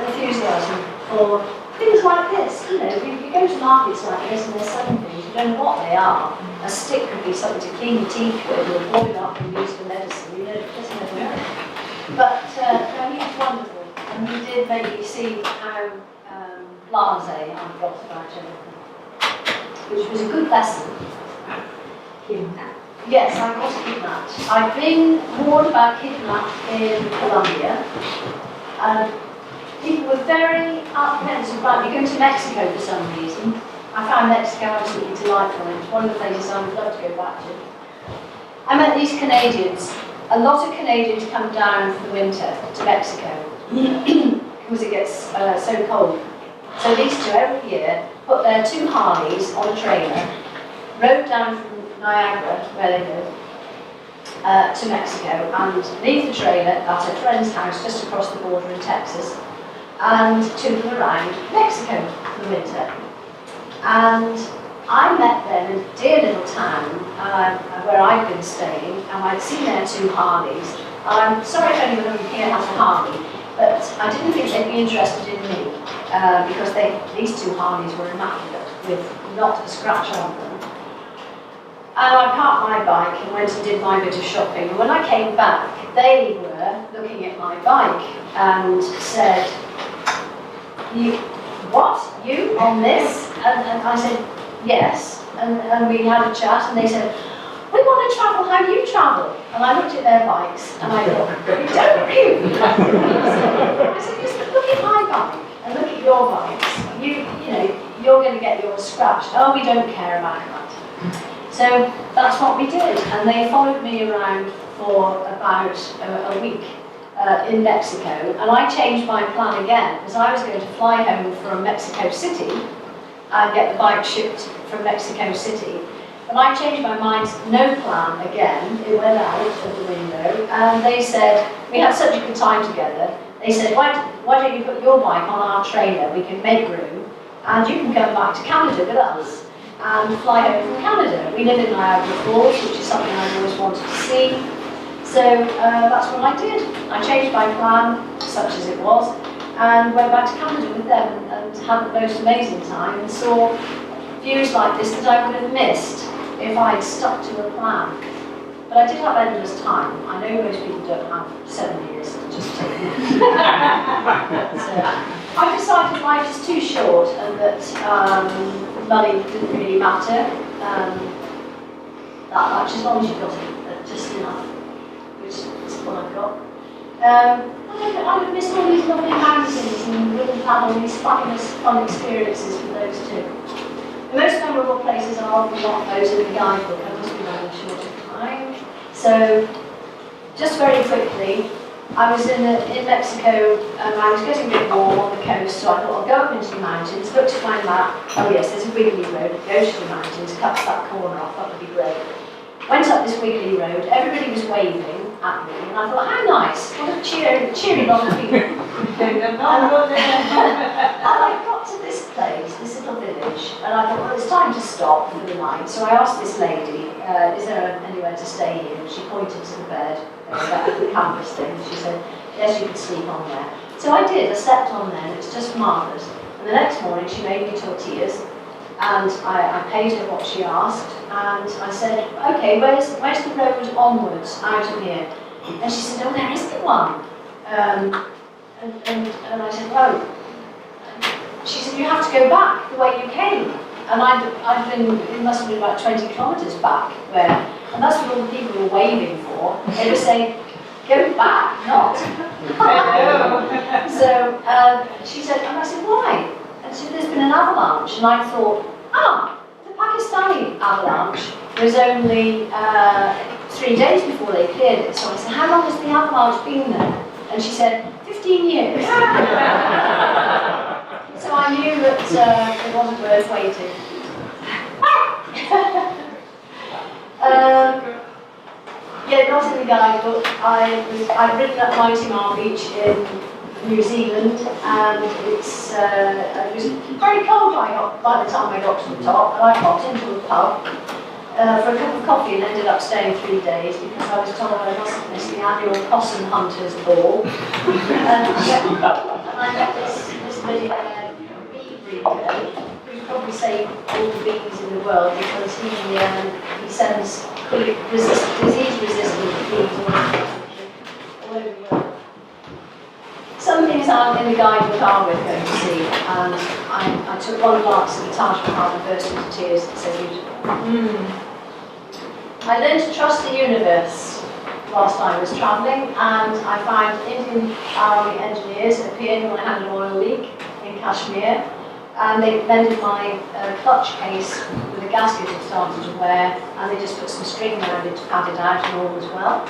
enthusiasm for things like this. You know, you go to markets like this and they're selling things, you don't know what they are. A stick could be something to clean your teeth with, or boil it up and use for medicine, you know, just never know. But no, he was wonderful, and he did make me see how blasé I got about everything, which was a good lesson. Kidnapped. Yes, I got kidnapped. I've been warned about kidnapped in Colombia. People were very apprehensive about me going to Mexico for some reason. I found Mexico absolutely delightful. It was one of the places I would love to go back to. I met these Canadians. A lot of Canadians come down for the winter to Mexico because it gets so cold. So these two every year put their 2 Harleys on a trailer, rode down from Niagara, where they live, to Mexico, and leave the trailer at a friend's house just across the border in Texas, and took them around Mexico for the winter. And I met them in a dear little town where I'd been staying, and I'd seen their 2 Harleys. I'm sorry if anyone here has a Harley, but I didn't think they'd be interested in me, because these 2 Harleys were immaculate, with not a scratch on them. And I parked my bike and went and did my bit of shopping. And when I came back, they were looking at my bike and said, what? You on this? And I said, yes. And we had a chat, and they said, we want to travel how you travel. And I looked at their bikes, and I thought, don't you? I said, just look at my bike and look at your bikes. You know, you're going to get yours scratched. Oh, we don't care about that. So that's what we did, and they followed me around for about a week in Mexico, and I changed my plan again, because I was going to fly home from Mexico City and get the bike shipped from Mexico City. But I changed my mind, no plan again. It went out of the window, and they said, we had such a good time together, they said, why don't you put your bike on our trailer, we can make room, and you can come back to Canada with us and fly home from Canada. We live in Niagara Falls, which is something I've always wanted to see. So that's what I did. I changed my plan, such as it was, and went back to Canada with them and had the most amazing time and saw views like this that I would have missed if I'd stuck to a plan. But I did have endless time. I know most people don't have 7 years to just take it. I decided life is too short and that money didn't really matter that much, as long as you got it just enough, which is what I've got. I would miss all these lovely mountains and wouldn't have all these fabulous fun experiences with those two. The most memorable places are often not those in the guidebook. I must be running short of time. So, just very quickly, I was in Mexico and I was getting a bit warm on the coast, so I thought I'll go up into the mountains, looked at my map, oh yes, there's a wiggly road that goes to the mountains, cuts that corner off, that would be great. Went up this wiggly road, everybody was waving at me, and I thought, how nice, what a cheery lot of people. And I got to this place, this little village, and I thought, well, it's time to stop for the night. So I asked this lady, is there anywhere to stay here? And she pointed to the bed, the canvas thing. She said, yes, you can sleep on there. So I did, I slept on there, and it's just marvellous. And the next morning, she made me tortillas, and I paid her what she asked, and I said, okay, where's the road onwards out of here? And she said, oh, there isn't one. And I said, oh. She said, you have to go back the way you came. And I'd been, it must have been about 20 kilometres back where, and that's what all the people were waving for. They were saying, go back, not. So she said, and I said, why? And she said, there's been an avalanche. And I thought, the Pakistani avalanche was only 3 days before they cleared it. So I said, how long has the avalanche been there? And she said, 15 years. So I knew that it wasn't worth waiting. Yeah, not in the guidebook. I've ridden up Mighty Mar Beach in New Zealand, and it was very cold by the time I got to the top, and I popped into a pub for a cup of coffee and ended up staying 3 days because I was told I mustn't miss the annual Possum Hunters Ball. And I met this millionaire bee breeder, who probably saved all the bees in the world because he sends disease-resistant bees all over the world. Some things in the guidebook are worth going to see, and I took one glance at the Taj Mahal and burst into tears. It's so beautiful. I learned to trust the universe whilst I was travelling, and I found Indian Army engineers appeared when I had an oil leak in Kashmir, and they mended my clutch case with a gasket that started to wear, and they just put some string around it to pad it out, and all was well.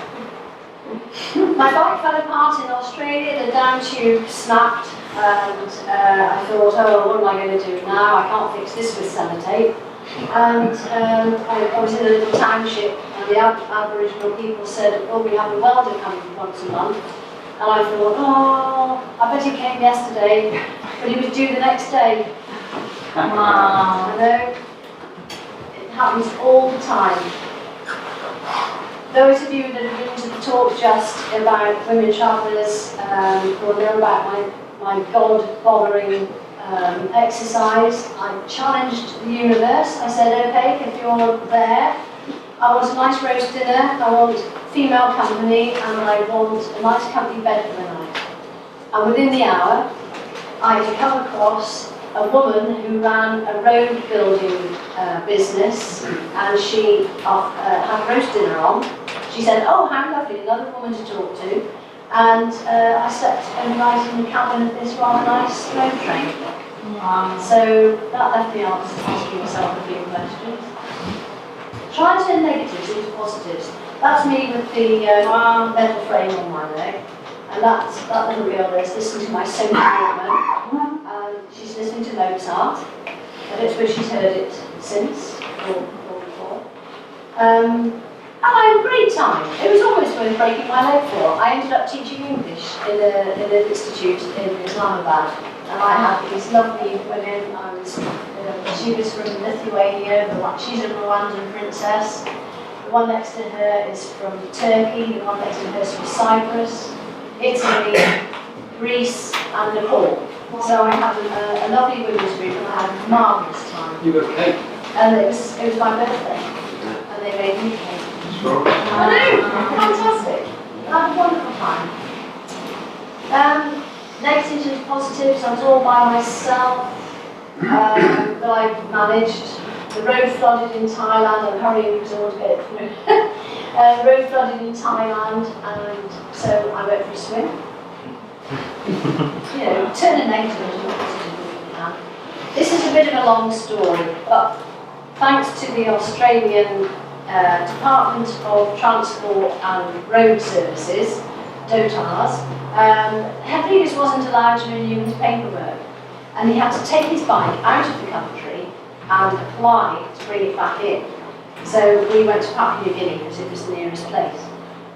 My bike fell apart in Australia, the down tube snapped, and I thought, oh, what am I going to do now? I can't fix this with sellotape. And I was in a little township, and the Aboriginal people said, oh, we have a welder coming once a month. And I thought, oh, I bet he came yesterday, but he was due the next day. Wow. I know, it happens all the time. Those of you that have been to the talk just about women travellers will know about my God-bothering exercise. I challenged the universe. I said, okay, if you're there, I want a nice roast dinner, I want female company, and I want a nice company bed for the night. And within the hour, I had come across a woman who ran a road building business, and she had roast dinner on. She said, oh, how lovely, another woman to talk to. And I slept overnight in the cabin of this rather nice road train. Wow. So that left me asking myself a few questions. Try and turn negatives into positives. That's me with the metal frame on my leg. And that little girl there's listening to my Sony Walkman. And she's listening to Mozart. I don't suppose she's heard it since or before. And I had a great time. It was almost worth breaking my leg for. I ended up teaching English in an institute in Islamabad. And I had these lovely women. She was from Lithuania, she's a Rwandan princess. one next to her is from Turkey, the one next to her is from Cyprus, Italy, Greece and Nepal. So I had a lovely women's group and I had a marvellous time. You got cake? And it was my birthday and they made me cake. Sure. I know, fantastic. I had a wonderful time. Negatives and positives, I was all by myself, but I managed. The road flooded in Thailand, I'm hurrying because I want to get it through. The road flooded in Thailand, and so I went for a swim. You know, turn a negative into a positive if you can. This is a bit of a long story, but thanks to the Australian Department of Transport and Road Services, DOTARS, Henry wasn't allowed to renew his paperwork, and he had to take his bike out of the country and apply to bring it back in. So we went to Papua New Guinea because it was the nearest place.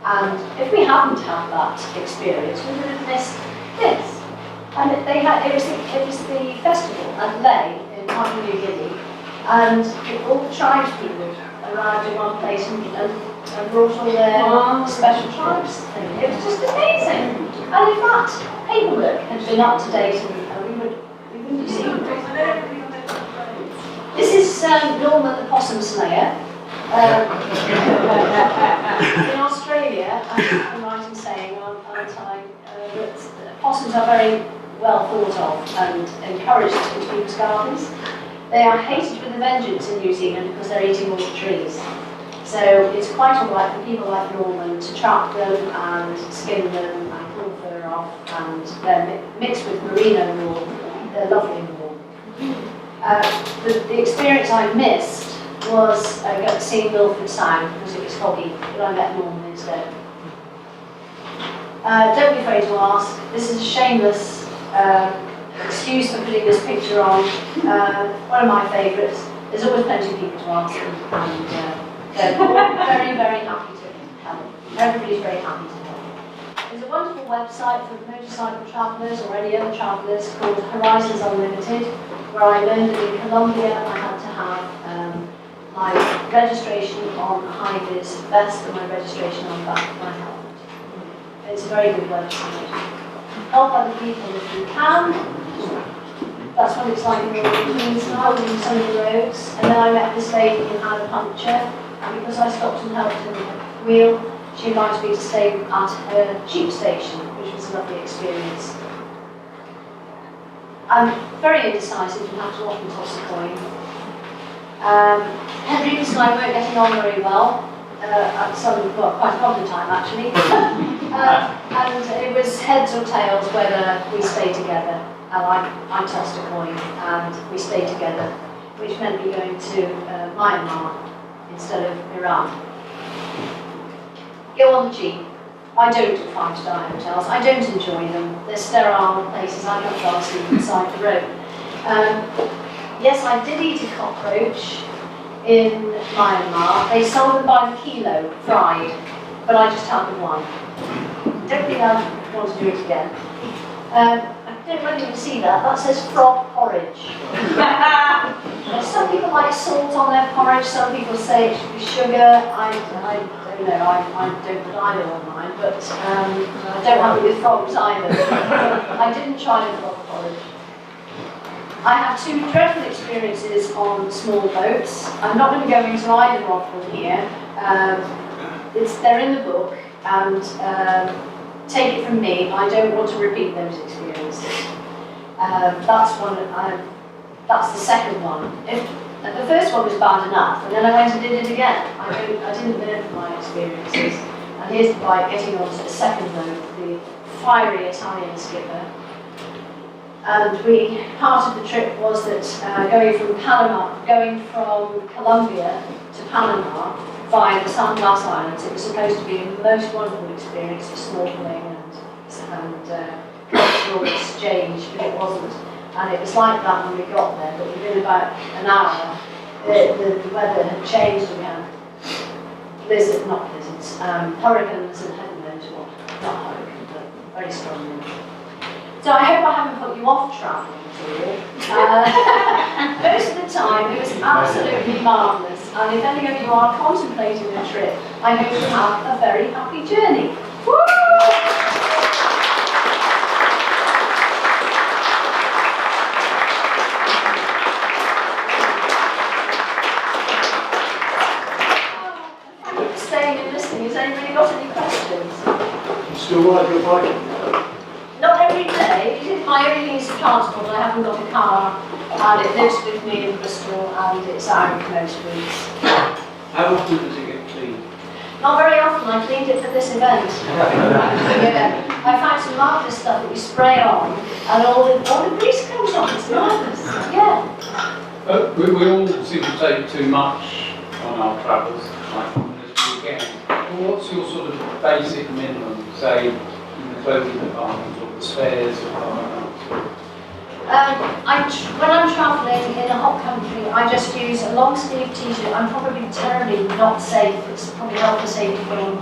And if we hadn't had that experience, we would have missed this. And it was the festival at Ley in Papua New Guinea, and all the tribespeople arrived in one place and brought all their special tribes thing. It was just amazing. And in fact, paperwork had been up to date and we wouldn't have seen it. This is Norman the possum slayer. In Australia, I'm right in saying, aren't I, that possums are very well thought of and encouraged into people's gardens. They are hated with a vengeance in New Zealand because they're eating all the trees. So it's quite alright for people like Norman to trap them and skin them and pull fur off, and they're mixed with merino wool. They're lovely wool. The experience I missed was seeing Milford Sound because it was foggy, but I met Norman instead. Don't be afraid to ask. This is a shameless excuse for putting this picture on. One of my favourites. There's always plenty of people to ask, and they're all very, very happy to help. Everybody's very happy to help. There's a wonderful website for motorcycle travellers or any other travellers called Horizons Unlimited, where I learned that in Colombia I had to have my registration on a high-vis vest and my registration on the back of my helmet. It's a very good website. Help other people if you can. That's what it's like in the Queensland and some of the roads. And then I met this lady who had a puncture, and because I stopped and helped her with the wheel, she invited me to stay at her tube station, which was a lovely experience. I'm very indecisive and have to often toss a coin. Henry and I weren't getting on very well at quite a problem time actually. And it was heads or tails whether we stayed together. And I tossed a coin and we stayed together, which meant me going to Myanmar instead of Iran. Go on the Jeep. I don't do 5-star hotels. I don't enjoy them. They're sterile places. I don't rather sleep inside the road. Yes, I did eat a cockroach in Myanmar. They sold them by the kilo, fried, but I just had the one. Don't think I want to do it again. I don't really even see that. That says frog porridge. Some people like salt on their porridge. Some people say it should be sugar. I don't know. I don't put either on mine, but I don't have it with frogs either. I didn't try the frog porridge. I have 2 dreadful experiences on small boats. I'm not going to go into either of them here. They're in the book, and take it from me, I don't want to repeat those experiences. That's the second one. The first one was bad enough, and then I went and did it again. I didn't learn from my experiences. And here's the bike getting onto the second boat, the fiery Italian skipper. And part of the trip was that going from Colombia to Panama via the San Blas Islands, it was supposed to be the most wonderful experience for snorkeling and cultural exchange, but it wasn't. And it was like that when we got there, but within about an hour, the weather had changed and we had hurricanes and heaven knows what. Not hurricane, but very strong wind. So I hope I haven't put you off travelling at all. Most of the time, it was absolutely marvellous. And if any of you are contemplating a trip, I hope you have a very happy journey. Woo! Thank you for staying and listening. Has anybody got any questions? You still ride your bike? Not every day. My only means of transport. I haven't got a car, and it lives with me in Bristol, and it's out most weeks. How often does it get cleaned? Not very often. I cleaned it for this event. Yeah. I found some marvellous stuff that we spray on, and all the grease comes off. It's marvellous. Yeah. We all seem to take too much on our travels, like on this weekend. Well, what's your sort of basic minimum, say, in the clothing department or the spares department? When I'm travelling in a hot country, I just use a long sleeve t-shirt. I'm probably terribly not safe. It's probably health and safety going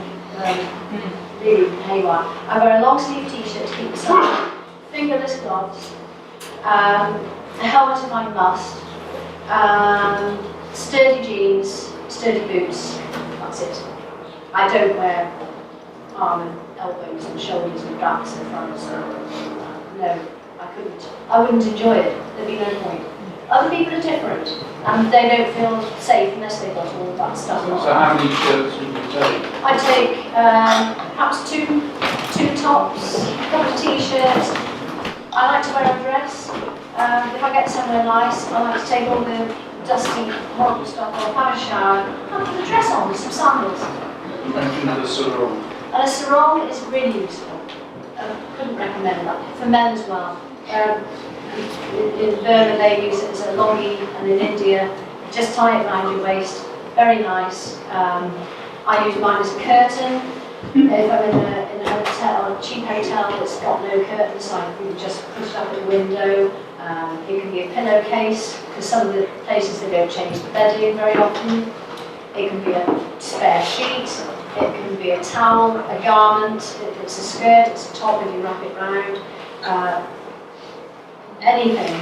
really haywire. I wear a long sleeve t-shirt to keep the sun, fingerless gloves, a helmet if I must, sturdy jeans, sturdy boots. That's it. I don't wear arm and elbows and shoulders and backs and fronts. No. I wouldn't enjoy it. There'd be no point. Other people are different, and they don't feel safe unless they've got all of that stuff on. So how many shirts would you take? I take perhaps two tops, a couple of t-shirts. I like to wear a dress. If I get somewhere nice, I like to take all the dusty, horrible stuff off, have a shower, and put a dress on with some sandals. You mentioned the sarong. And a sarong is really useful. Couldn't recommend that. For men as well. In Burma they use it as a longi, and in India, just tie it around your waist. Very nice. I use mine as a curtain. If I'm in a hotel, a cheap hotel that's got no curtains, I can just push it up at the window. It can be a pillowcase, because some of the places they don't change the bedding very often. It can be a spare sheet. It can be a towel, a garment. If it's a skirt, it's a top if you wrap it round. Anything,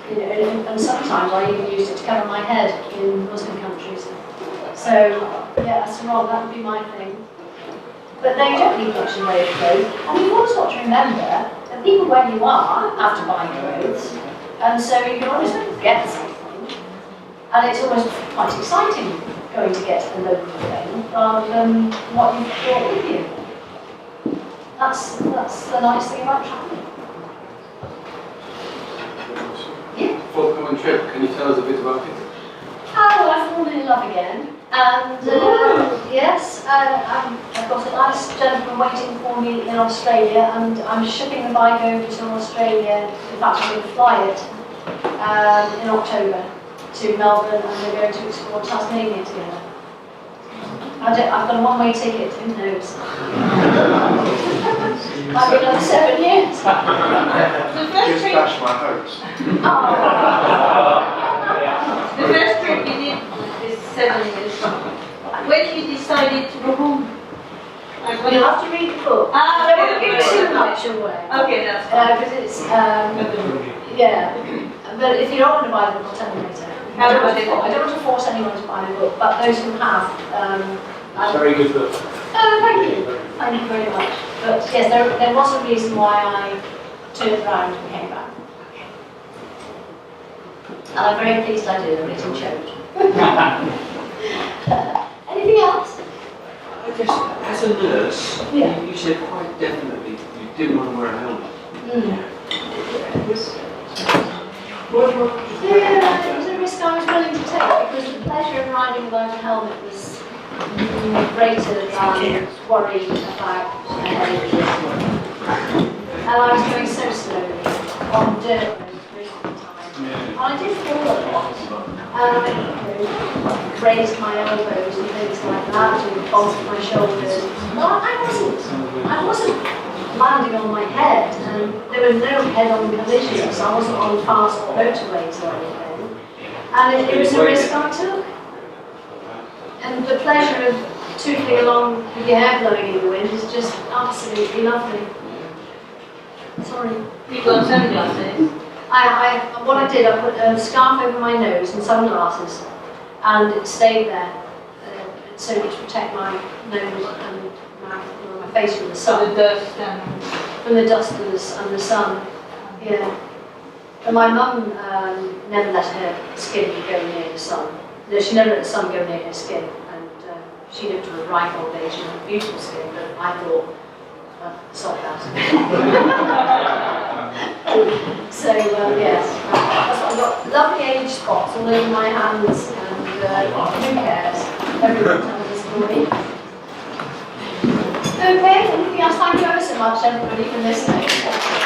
you know, and sometimes I even use it to cover my head in Muslim countries. So, yeah, a sarong, that would be my thing. But they don't need much in the way of clothes. And you've always got to remember that people where you are have to buy clothes, and so you can always get something. And it's always quite exciting going to get a local thing rather than what you've brought with you. That's the nice thing about travelling. Yeah. Forthcoming trip, can you tell us a bit about it? Oh, I've fallen in love again. And yes, I've got a nice gentleman waiting for me in Australia, and I'm shipping the bike over to Australia. In fact, I'm going to fly it in October to Melbourne, and we're going to explore Tasmania together. I've got a one-way ticket, who knows? Might be another 7 years. Just dash my hopes. The first trip you did is 7 years. When you decided to go home? Like when You have to read the book. Ah, I don't want to give okay. too much away. Okay, that's fine. Because it's, yeah. But if you don't want to buy the book, I'll tell you later. I don't want to force anyone to buy the book, but those who have, Very good book. oh, thank you. Thank you very much. But yes, there was a reason why I turned around and came back. And I'm very pleased I did, and it showed. Anything else? I guess, as a nurse, Yeah. you said quite definitely you didn't want to wear a helmet. Yeah, it was a risk I was willing to take, because the pleasure of riding without a helmet was greater than worrying about a headache. And I was going so slowly on dirt roads most of the time. And I did fall a lot. And I raised my elbows and things like that, and bumped my shoulders. Well, I wasn't landing on my head, and there was no head-on collisions, so I wasn't on fast motorways or anything. And it was a risk I took. And the pleasure of tootling along with your hair blowing in the wind is just absolutely lovely. Sorry. You got sunglasses? What I did, I put a scarf over my nose and sunglasses. and it stayed there, so to protect my nose and my face from the So sun. the dust and... From the dust and the sun, yeah. And my mum never let her skin go near the sun. No, she never let the sun go near her skin, and she lived to a ripe old age and had beautiful skin, but I thought, stop that. So, yes, that's what I've got lovely age spots all over my hands, and who cares? Everyone tells the story. Okay, anything else? Thank you ever so much, everybody, for listening.